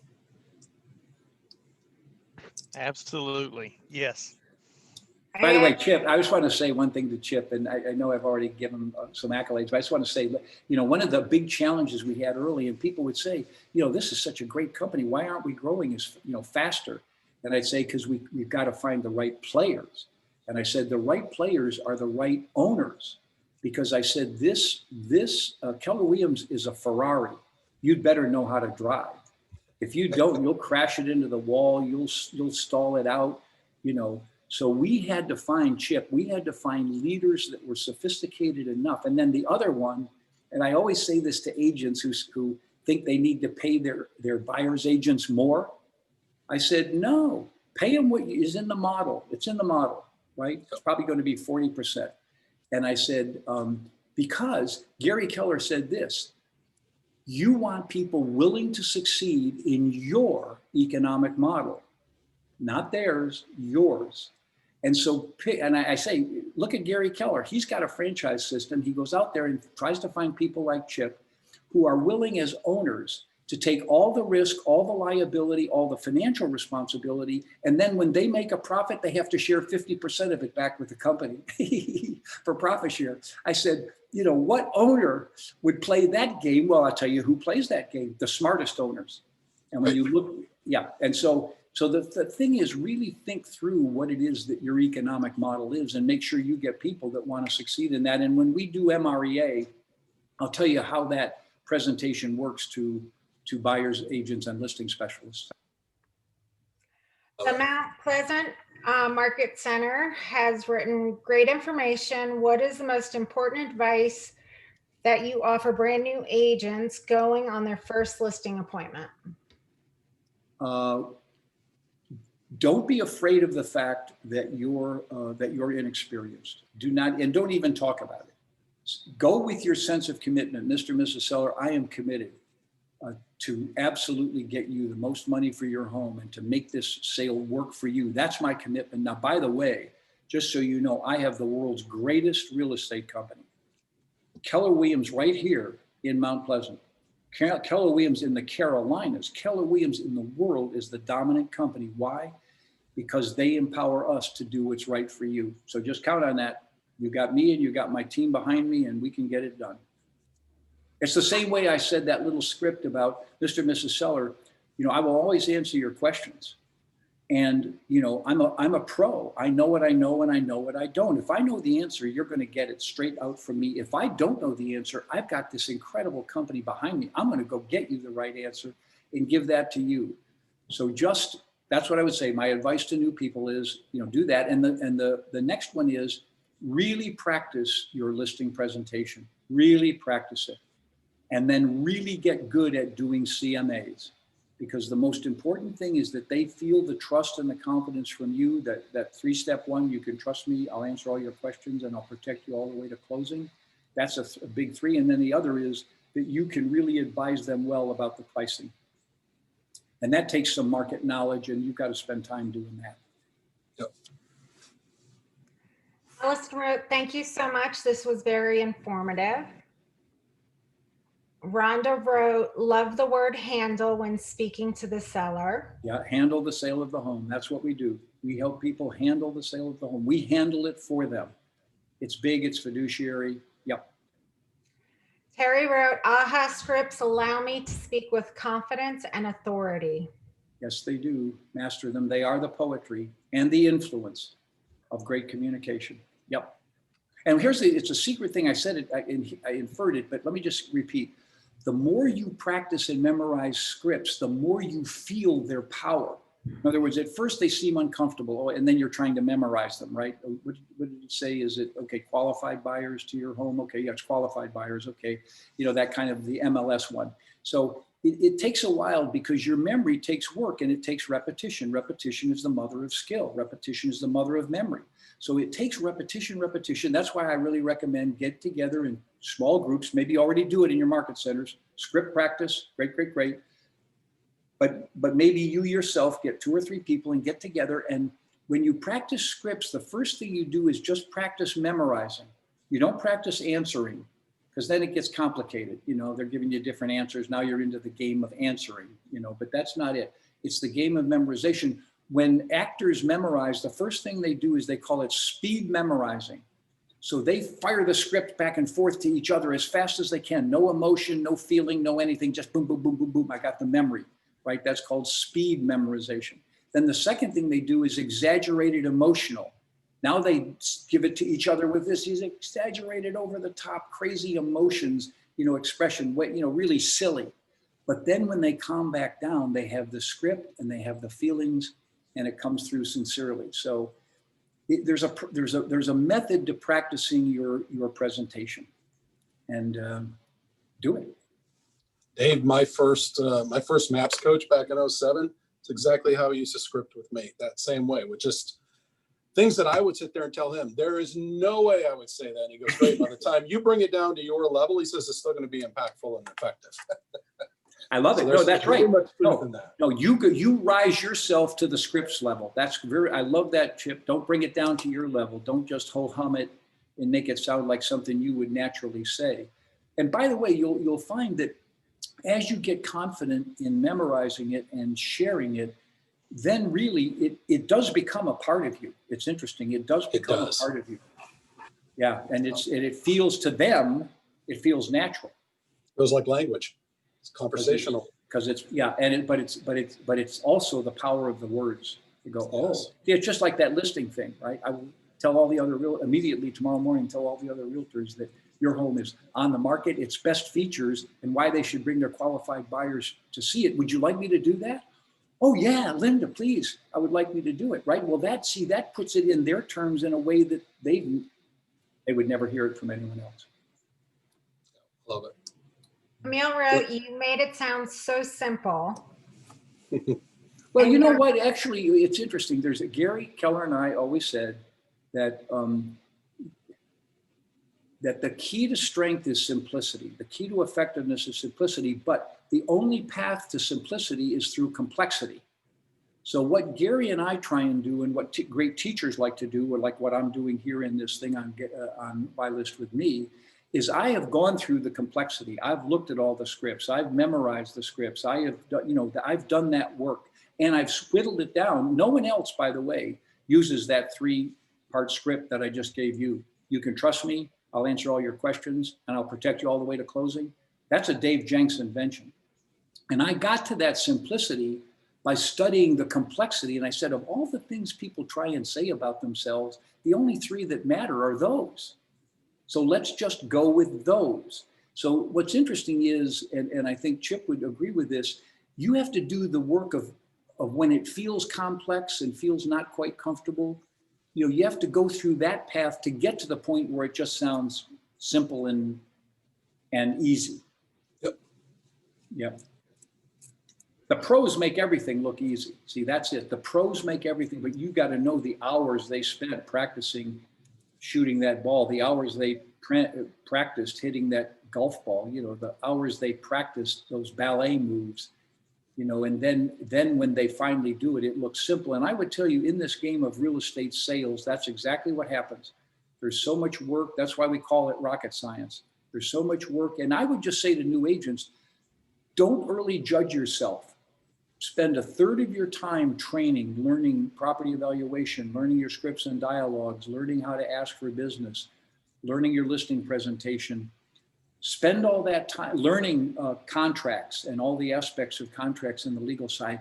Absolutely. Yes. By the way, Chip, I just want to say one thing to Chip, and I know I've already given him some accolades, but I just want to say, you know, one of the big challenges we had early, and people would say, you know, this is such a great company. Why aren't we growing as, you know, faster? And I'd say, because we've got to find the right players. And I said, the right players are the right owners. Because I said, Keller Williams is a Ferrari. You'd better know how to drive. If you don't, you'll crash it into the wall. You'll stall it out, you know. So we had to find, Chip, we had to find leaders that were sophisticated enough. And then the other one, and I always say this to agents who think they need to pay their buyer's agents more. I said, no, pay them what is in the model. It's in the model, right? It's probably going to be 40%. And I said, because Gary Keller said this, you want people willing to succeed in your economic model, not theirs, yours. And so, and I say, look at Gary Keller. He's got a franchise system. He goes out there and tries to find people like Chip who are willing as owners to take all the risk, all the liability, all the financial responsibility. And then when they make a profit, they have to share 50% of it back with the company for profit share. I said, you know, what owner would play that game? Well, I'll tell you who plays that game, the smartest owners. And when you look, yeah. And so the thing is, really think through what it is that your economic model is and make sure you get people that want to succeed in that. And when we do MREA, I'll tell you how that presentation works to buyers, agents, and listing specialists. The Mount Pleasant Market Center has written great information. What is the most important advice that you offer brand new agents going on their first listing appointment? Don't be afraid of the fact that you're inexperienced. Don't even talk about it. Go with your sense of commitment. Mr. and Mrs. Seller, I am committed to absolutely get you the most money for your home and to make this sale work for you. That's my commitment. Now, by the way, just so you know, I have the world's greatest real estate company, Keller Williams, right here in Mount Pleasant. Keller Williams in the Carolinas. Keller Williams in the world is the dominant company. Why? Because they empower us to do what's right for you. So just count on that. You got me and you got my team behind me, and we can get it done. It's the same way I said that little script about Mr. and Mrs. Seller. You know, I will always answer your questions. And, you know, I'm a pro. I know what I know and I know what I don't. If I know the answer, you're going to get it straight out from me. If I don't know the answer, I've got this incredible company behind me. I'm going to go get you the right answer and give that to you. So that's what I would say. My advice to new people is, you know, do that. And the next one is really practice your listing presentation. Really practice it. And then really get good at doing CMAs, because the most important thing is that they feel the trust and the confidence from you, that 3-step one, you can trust me, I'll answer all your questions and I'll protect you all the way to closing. That's a big 3. And then the other is that you can really advise them well about the pricing. And that takes some market knowledge, and you've got to spend time doing that. Yep. Allison wrote, thank you so much. This was very informative. Rhonda wrote, love the word handle when speaking to the seller. Yeah, handle the sale of the home. That's what we do. We help people handle the sale of the home. We handle it for them. It's big, it's fiduciary. Yep. Terry wrote, AHA scripts allow me to speak with confidence and authority. Yes, they do. Master them. They are the poetry and the influence of great communication. Yep. And it's a secret thing. I said it, I inferred it, but let me just repeat. The more you practice and memorize scripts, the more you feel their power. In other words, at first they seem uncomfortable, and then you're trying to memorize them, right? What did it say? Is it, okay, qualified buyers to your home? Okay, yeah, it's qualified buyers. Okay, you know, that kind of the MLS one. So it takes a while because your memory takes work and it takes repetition. Repetition is the mother of skill. Repetition is the mother of memory. So it takes repetition. That's why I really recommend get together in small groups. Maybe already do it in your market centers. Script practice, great. But maybe you yourself get 2 or 3 people and get together. And when you practice scripts, the first thing you do is just practice memorizing. You don't practice answering, because then it gets complicated. You know, they're giving you different answers. Now you're into the game of answering, you know, but that's not it. It's the game of memorization. When actors memorize, the first thing they do is they call it speed memorizing. So they fire the script back and forth to each other as fast as they can. No emotion, no feeling, no anything, just boom, boom, boom, boom, boom. I got the memory, right? That's called speed memorization. Then the second thing they do is exaggerated emotional. Now they give it to each other with these exaggerated, over the top, crazy emotions, you know, expression, you know, really silly. But then when they calm back down, they have the script and they have the feelings, and it comes through sincerely. So there's a method to practicing your presentation, and do it. Dave, my first MAPS coach back in 07, it's exactly how he used to script with me, that same way, with just things that I would sit there and tell him, there is no way I would say that. And he goes, great, by the time you bring it down to your level, he says, it's still going to be impactful and effective. I love it. So No, that's right. much truth in that. No, you rise yourself to the scripts level. I love that, Chip. Don't bring it down to your level. Don't just ho hum it and make it sound like something you would naturally say. And by the way, you'll find that as you get confident in memorizing it and sharing it, then really it does become a part of you. It's interesting. It does become a part of you. Yeah, and it feels to them, it feels natural. It was like language. It's conversational. Because it's, yeah, but it's also the power of the words. You go, oh, Yes. it's just like that listing thing, right? I will tell all the other immediately tomorrow morning, tell all the other realtors that your home is on the market, its best features, and why they should bring their qualified buyers to see it. Would you like me to do that? Oh yeah, Linda, please. I would like me to do it, right? Well, that puts it in their terms in a way that they would never hear it from anyone else. Love it. Emil wrote, you made it sound so simple. Well, you know what? Actually, it's interesting. Gary Keller and I always said that that the key to strength is simplicity. The key to effectiveness is simplicity, but the only path to simplicity is through complexity. So what Gary and I try and do, and what great teachers like to do, or like what I'm doing here in this thing on Buy List with Me, is I have gone through the complexity. I've looked at all the scripts. I've memorized the scripts. I have, I've done that work, and I've whittled it down. No one else, by the way, uses that 3-part script that I just gave you. You can trust me. I'll answer all your questions, and I'll protect you all the way to closing. That's a Dave Jenks invention. And I got to that simplicity by studying the complexity. And I said, of all the things people try and say about themselves, the only 3 that matter are those. So let's just go with those. So what's interesting is, and I think Chip would agree with this, you have to do the work of when it feels complex and feels not quite comfortable. You have to go through that path to get to the point where it just sounds simple and easy. Yep. Yep. The pros make everything look easy. See, that's it. The pros make everything, but you got to know the hours they spent practicing shooting that ball, the hours they practiced hitting that golf ball, the hours they practiced those ballet moves, and then when they finally do it, it looks simple. And I would tell you, in this game of real estate sales, that's exactly what happens. There's so much work. That's why we call it rocket science. There's so much work. And I would just say to new agents, don't early judge yourself. Spend 1/3 of your time training, learning property evaluation, learning your scripts and dialogues, learning how to ask for business, learning your listing presentation. Spend all that time learning contracts and all the aspects of contracts in the legal side.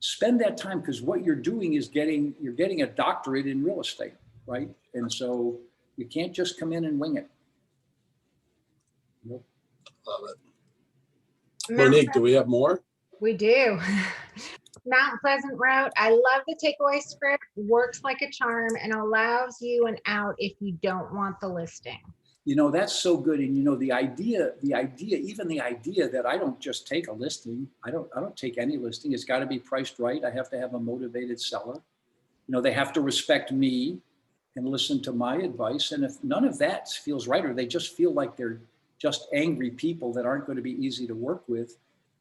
Spend that time, because what you're doing is you're getting a doctorate in real estate, right? And so you can't just come in and wing it. Love it. Monique, do we have more? We do. Mount Pleasant wrote, I love the takeaway script, works like a charm and allows you an out if you don't want the listing. That's so good. And the idea that I don't just take a listing. I don't take any listing. It's got to be priced right. I have to have a motivated seller. They have to respect me and listen to my advice. And if none of that feels right, or they just feel like they're just angry people that aren't going to be easy to work with,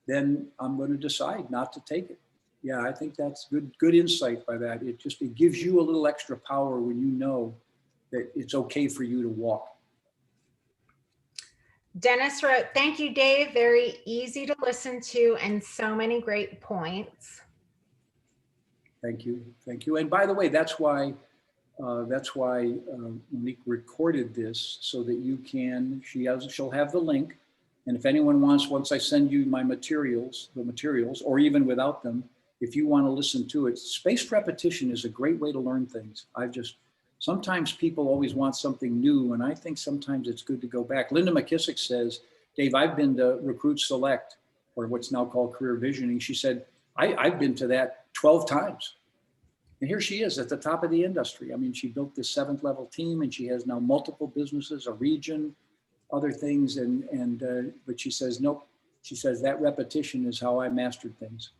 then I'm going to decide not to take it. Yeah, I think that's good insight by that. It gives you a little extra power when you know that it's okay for you to walk. Dennis wrote, thank you, Dave. Very easy to listen to and so many great points. Thank you. Thank you. And by the way, that's why Monique recorded this, so that she'll have the link. And if anyone wants, once I send you my materials, or even without them, if you want to listen to it, spaced repetition is a great way to learn things. Sometimes people always want something new, and I think sometimes it's good to go back. Linda McKissick says, Dave, I've been to Recruit Select, or what's now called Career Visioning. She said, I've been to that 12 times. And here she is at the top of the industry. I mean, she built this 7th level team, and she has now multiple businesses, a region, other things. But she says, nope. She says that repetition is how I mastered things.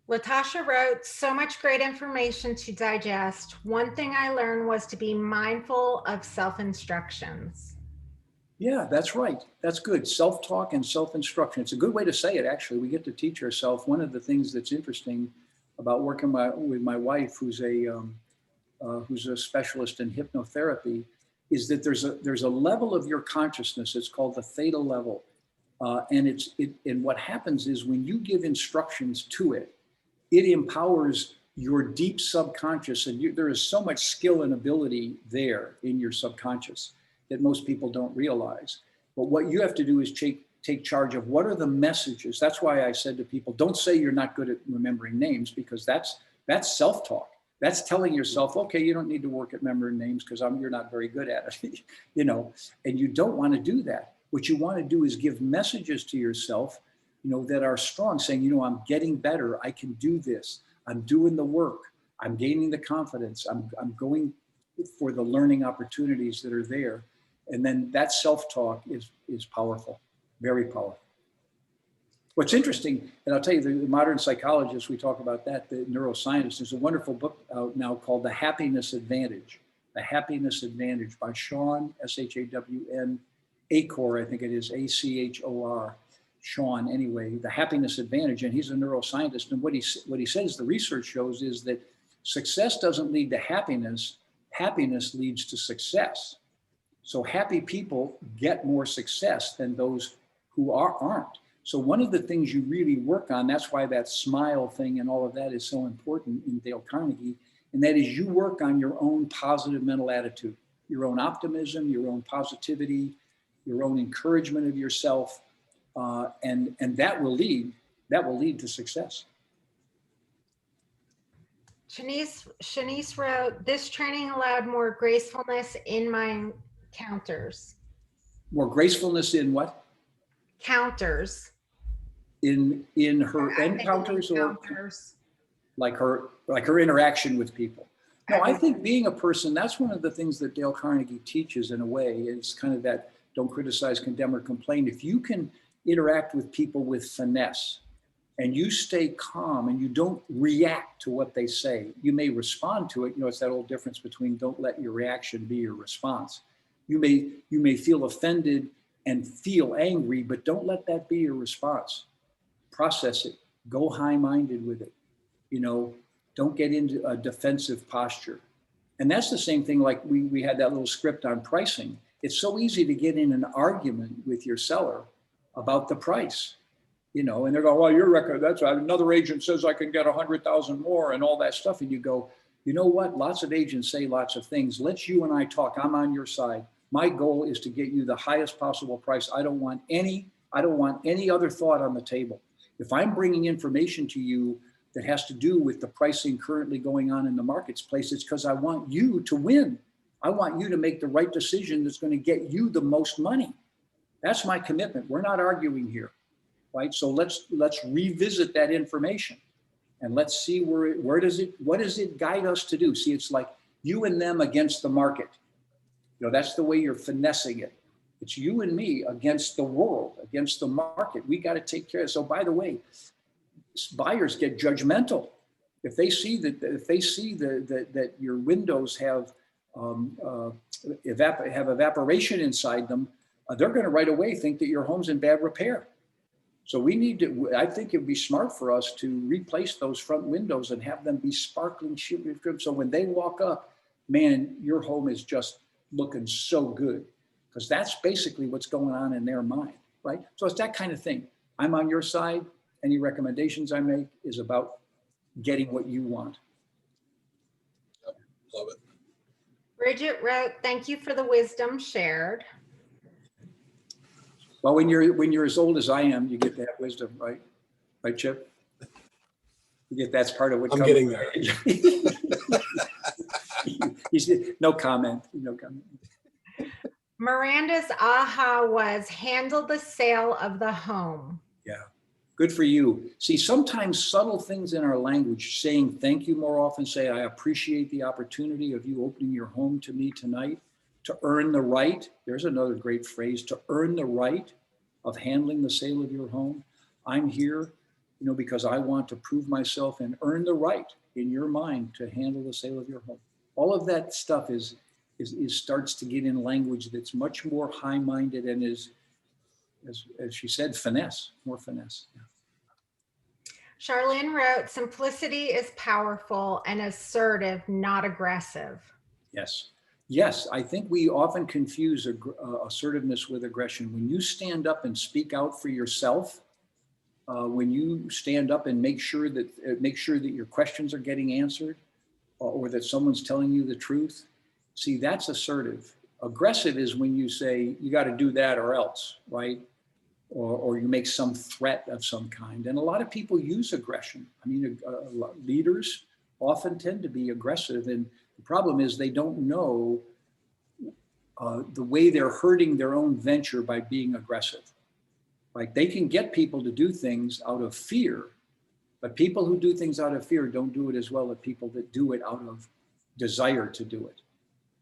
Latasha wrote, so much great information to digest. One thing I learned was to be mindful of self-instructions. Yeah, that's right. That's good. Self-talk and self-instruction. It's a good way to say it, actually. We get to teach ourselves. One of the things that's interesting about working with my wife, who's a specialist in hypnotherapy, is that there's a level of your consciousness. It's called the theta level. And what happens is when you give instructions to it, it empowers your deep subconscious, and there is so much skill and ability there in your subconscious that most people don't realize. But what you have to do is take charge of what are the messages. That's why I said to people, don't say you're not good at remembering names, because that's self-talk. That's telling yourself, okay, you don't need to work at remembering names because you're not very good at it, and you don't want to do that. What you want to do is give messages to yourself that are strong, saying, I'm getting better. I can do this. I'm doing the work. I'm gaining the confidence. I'm going for the learning opportunities that are there. And then that self-talk is powerful, very powerful. What's interesting, and I'll tell you, the modern psychologists, we talk about that, the neuroscientists, there's a wonderful book out now called The Happiness Advantage. The Happiness Advantage by Shawn, S-H-A-W-N, Achor, I think it is, A-C-H-O-R. Shawn, anyway, The Happiness Advantage, and he's a neuroscientist. And what he says, the research shows, is that success doesn't lead to happiness. Happiness leads to success. So happy people get more success than those who aren't. So one of the things you really work on, that's why that smile thing and all of that is so important in Dale Carnegie, and that is you work on your own positive mental attitude, your own optimism, your own positivity, your own encouragement of yourself. And that will lead to success. Shanice wrote, this training allowed more gracefulness in my encounters. More gracefulness in what? Counters. In her encounters, or like her interaction with people? No, I think being a person, that's one of the things that Dale Carnegie teaches in a way. It's kind of that don't criticize, condemn, or complain. If you can interact with people with finesse and you stay calm and you don't react to what they say, you may respond to it. It's that old difference between don't let your reaction be your response. You may feel offended and feel angry, but don't let that be your response. Process it. Go high-minded with it. Don't get into a defensive posture. And that's the same thing, like we had that little script on pricing. It's so easy to get in an argument with your seller about the price, and they're going, well, your record, that's right. Another agent says I can get 100,000 more and all that stuff. And you go, you know what? Lots of agents say lots of things. Let's you and I talk. I'm on your side. My goal is to get you the highest possible price. I don't want any other thought on the table. If I'm bringing information to you that has to do with the pricing currently going on in the marketplace, it's because I want you to win. I want you to make the right decision that's going to get you the most money. That's my commitment. We're not arguing here, right? So let's revisit that information and let's see what does it guide us to do? See, it's like you and them against the market. You know, that's the way you're finessing it. It's you and me against the world, against the market. We got to take care of it. So by the way, buyers get judgmental. If they see that your windows have evaporation inside them, they're going to right away think that your home's in bad repair. So we need to, I think it'd be smart for us to replace those front windows and have them be sparkling shimmery. So when they walk up, man, your home is just looking so good, because that's basically what's going on in their mind, right? So it's that kind of thing. I'm on your side. Any recommendations I make is about getting what you want. Love it. Bridget wrote, thank you for the wisdom shared. Well, when you're as old as I am, you get that wisdom, right? Right, Chip? You get that's part of what I'm comes getting with there. age. No comment. No comment. Miranda's aha was handle the sale of the home. Yeah, good for you. See, sometimes subtle things in our language, saying thank you more often, say I appreciate the opportunity of you opening your home to me tonight. To earn the right, there's another great phrase, to earn the right of handling the sale of your home. I'm here, you know, because I want to prove myself and earn the right in your mind to handle the sale of your home. All of that stuff is starts to get in language that's much more high-minded and is, as she said, finesse, more finesse. Yeah. Charlene wrote, simplicity is powerful and assertive, not aggressive. Yes. Yes, I think we often confuse assertiveness with aggression. When you stand up and speak out for yourself, when you stand up and make sure that your questions are getting answered, or that someone's telling you the truth, see, that's assertive. Aggressive is when you say you got to do that or else, right? Or you make some threat of some kind. And a lot of people use aggression. I mean, leaders often tend to be aggressive, and the problem is they don't know the way they're hurting their own venture by being aggressive. Like, they can get people to do things out of fear, but people who do things out of fear don't do it as well as people that do it out of desire to do it.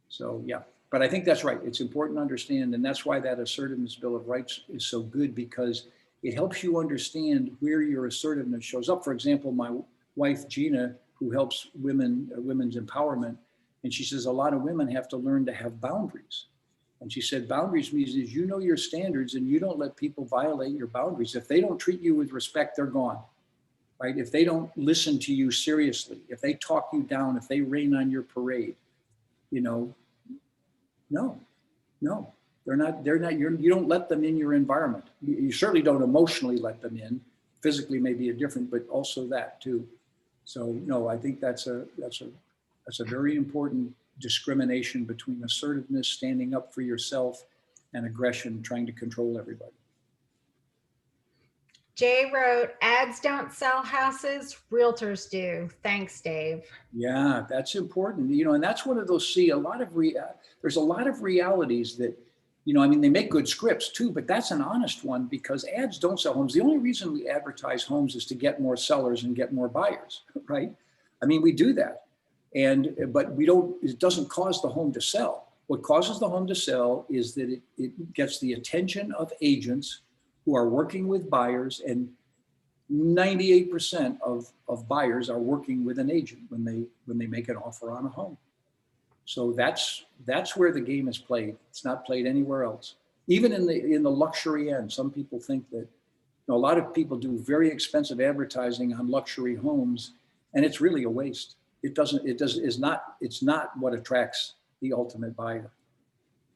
So yeah, but I think that's right. It's important to understand, and that's why that Assertiveness Bill of Rights is so good, because it helps you understand where your assertiveness shows up. For example, my wife, Gina, who helps women's empowerment, and she says a lot of women have to learn to have boundaries. And she said boundaries means is you know your standards and you don't let people violate your boundaries. If they don't treat you with respect, they're gone, right? If they don't listen to you seriously, if they talk you down, if they rain on your parade, you know, no, they're not, you don't let them in your environment. You certainly don't emotionally let them in. Physically may be different, but also that too. So no, I think that's a very important discrimination between assertiveness, standing up for yourself, and aggression, trying to control everybody. Jay wrote, ads don't sell houses, realtors do. Thanks, Dave. Yeah, that's important. You know, and that's one of those, there's a lot of realities that, you know, I mean, they make good scripts too, but that's an honest one, because ads don't sell homes. The only reason we advertise homes is to get more sellers and get more buyers, right? I mean, we do that. But it doesn't cause the home to sell. What causes the home to sell is that it gets the attention of agents who are working with buyers, and 98% of buyers are working with an agent when they make an offer on a home. So that's where the game is played. It's not played anywhere else. Even in the luxury end, some people think that, you know, a lot of people do very expensive advertising on luxury homes, and it's really a waste. It's not what attracts the ultimate buyer.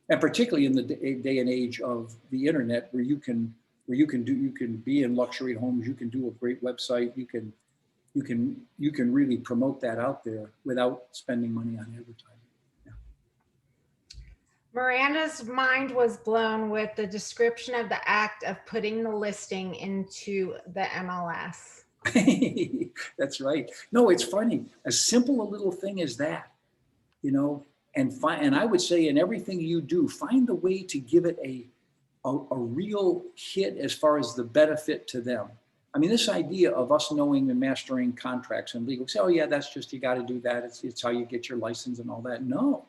And particularly in the day and age of the internet, where you can be in luxury homes, you can do a great website, you can really promote that out there without spending money on advertising. Yeah. Miranda's mind was blown with the description of the act of putting the listing into the MLS. That's right. No, it's funny. As simple a little thing as that, you know, and I would say in everything you do, find the way to give it a real hit as far as the benefit to them. I mean, this idea of us knowing and mastering contracts and legal, say, oh yeah, that's just, you got to do that. It's how you get your license and all that. No,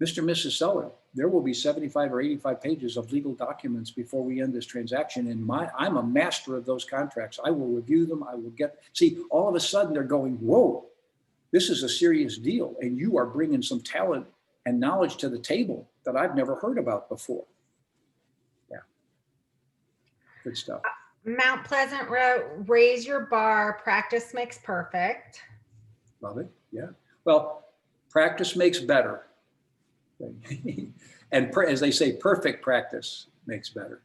Mr. and Mrs. Seller, there will be 75 or 85 pages of legal documents before we end this transaction. And I'm a master of those contracts. I will review them. I will see, all of a sudden they're going, whoa, this is a serious deal. And you are bringing some talent and knowledge to the table that I've never heard about before. Yeah. Good stuff. Mount Pleasant wrote, raise your bar, practice makes perfect. Love it. Yeah. Well, practice makes better. And as they say, perfect practice makes better.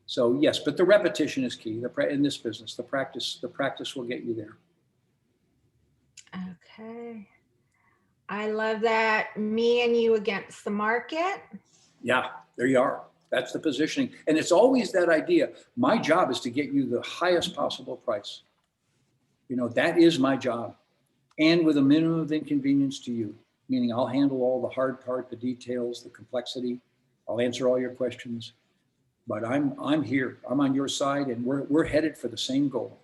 So yes, but the repetition is key. In this business, the practice will get you there. Okay. I love that. Me and you against the market. Yeah, there you are. That's the positioning. And it's always that idea. My job is to get you the highest possible price. You know, that is my job. And with a minimum of inconvenience to you, meaning I'll handle all the hard part, the details, the complexity. I'll answer all your questions. But I'm here. I'm on your side, and we're headed for the same goal.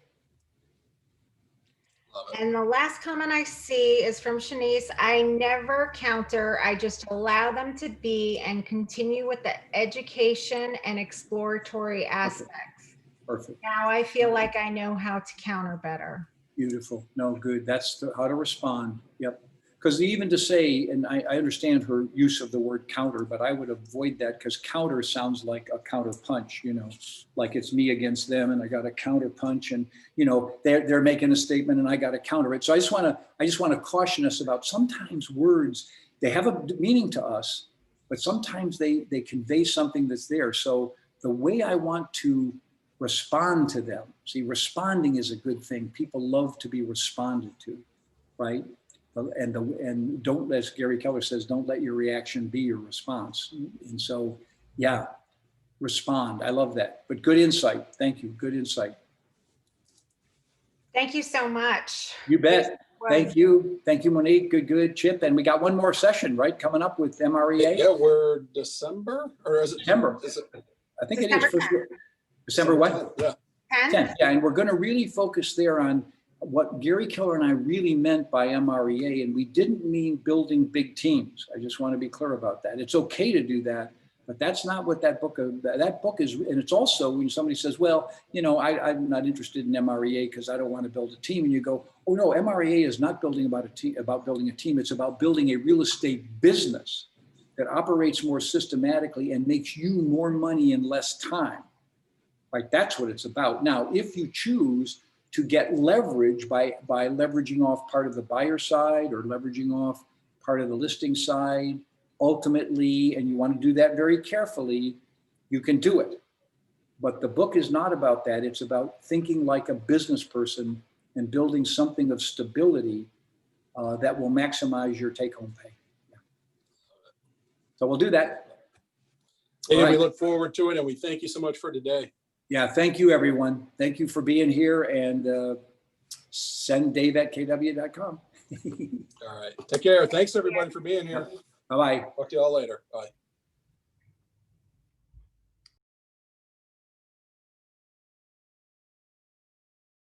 And the last comment I see is from Shanice. I never counter. I just allow them to be and continue with the education and exploratory aspects. Perfect. Now I feel like I know how to counter better. Beautiful. No, good. That's how to respond. Yep. Because even to say, and I understand her use of the word counter, but I would avoid that because counter sounds like a counter punch, you know, like it's me against them and I got a counter punch and, you know, they're making a statement and I got to counter it. So I just want to caution us about sometimes words, they have a meaning to us, but sometimes they convey something that's there. So the way I want to respond to them, see, responding is a good thing. People love to be responded to, right? And don't, as Gary Keller says, don't let your reaction be your response. And so, yeah, respond. I love that. But good insight. Thank you. Good insight. Thank you so much. You bet. Thank you. Thank you, Monique. Good, Chip. And we got one more session, right, coming up with MREA? Yeah, we're December, or is it September? I think it is. December what? Yeah. 10th. Yeah, and we're going to really focus there on what Gary Keller and I really meant by MREA, and we didn't mean building big teams. I just want to be clear about that. It's okay to do that, but that's not what that book is. And it's also when somebody says, well, you know, I'm not interested in MREA because I don't want to build a team. And you go, oh no, MREA is not building about building a team. It's about building a real estate business that operates more systematically and makes you more money in less time. Right? That's what it's about. Now, if you choose to get leverage by leveraging off part of the buyer side or leveraging off part of the listing side, ultimately, and you want to do that very carefully, you can do it. But the book is not about that. It's about thinking like a business person and building something of stability that will maximize your take-home pay. Yeah. So we'll do that. Hey, Right. We look forward to it, and we thank you so much for today. Yeah, thank you, everyone. Thank you for being here, and send Dave@kw.com. All right. Take care. Thanks, everybody, for being here. Bye-bye. Talk to you all later. Bye.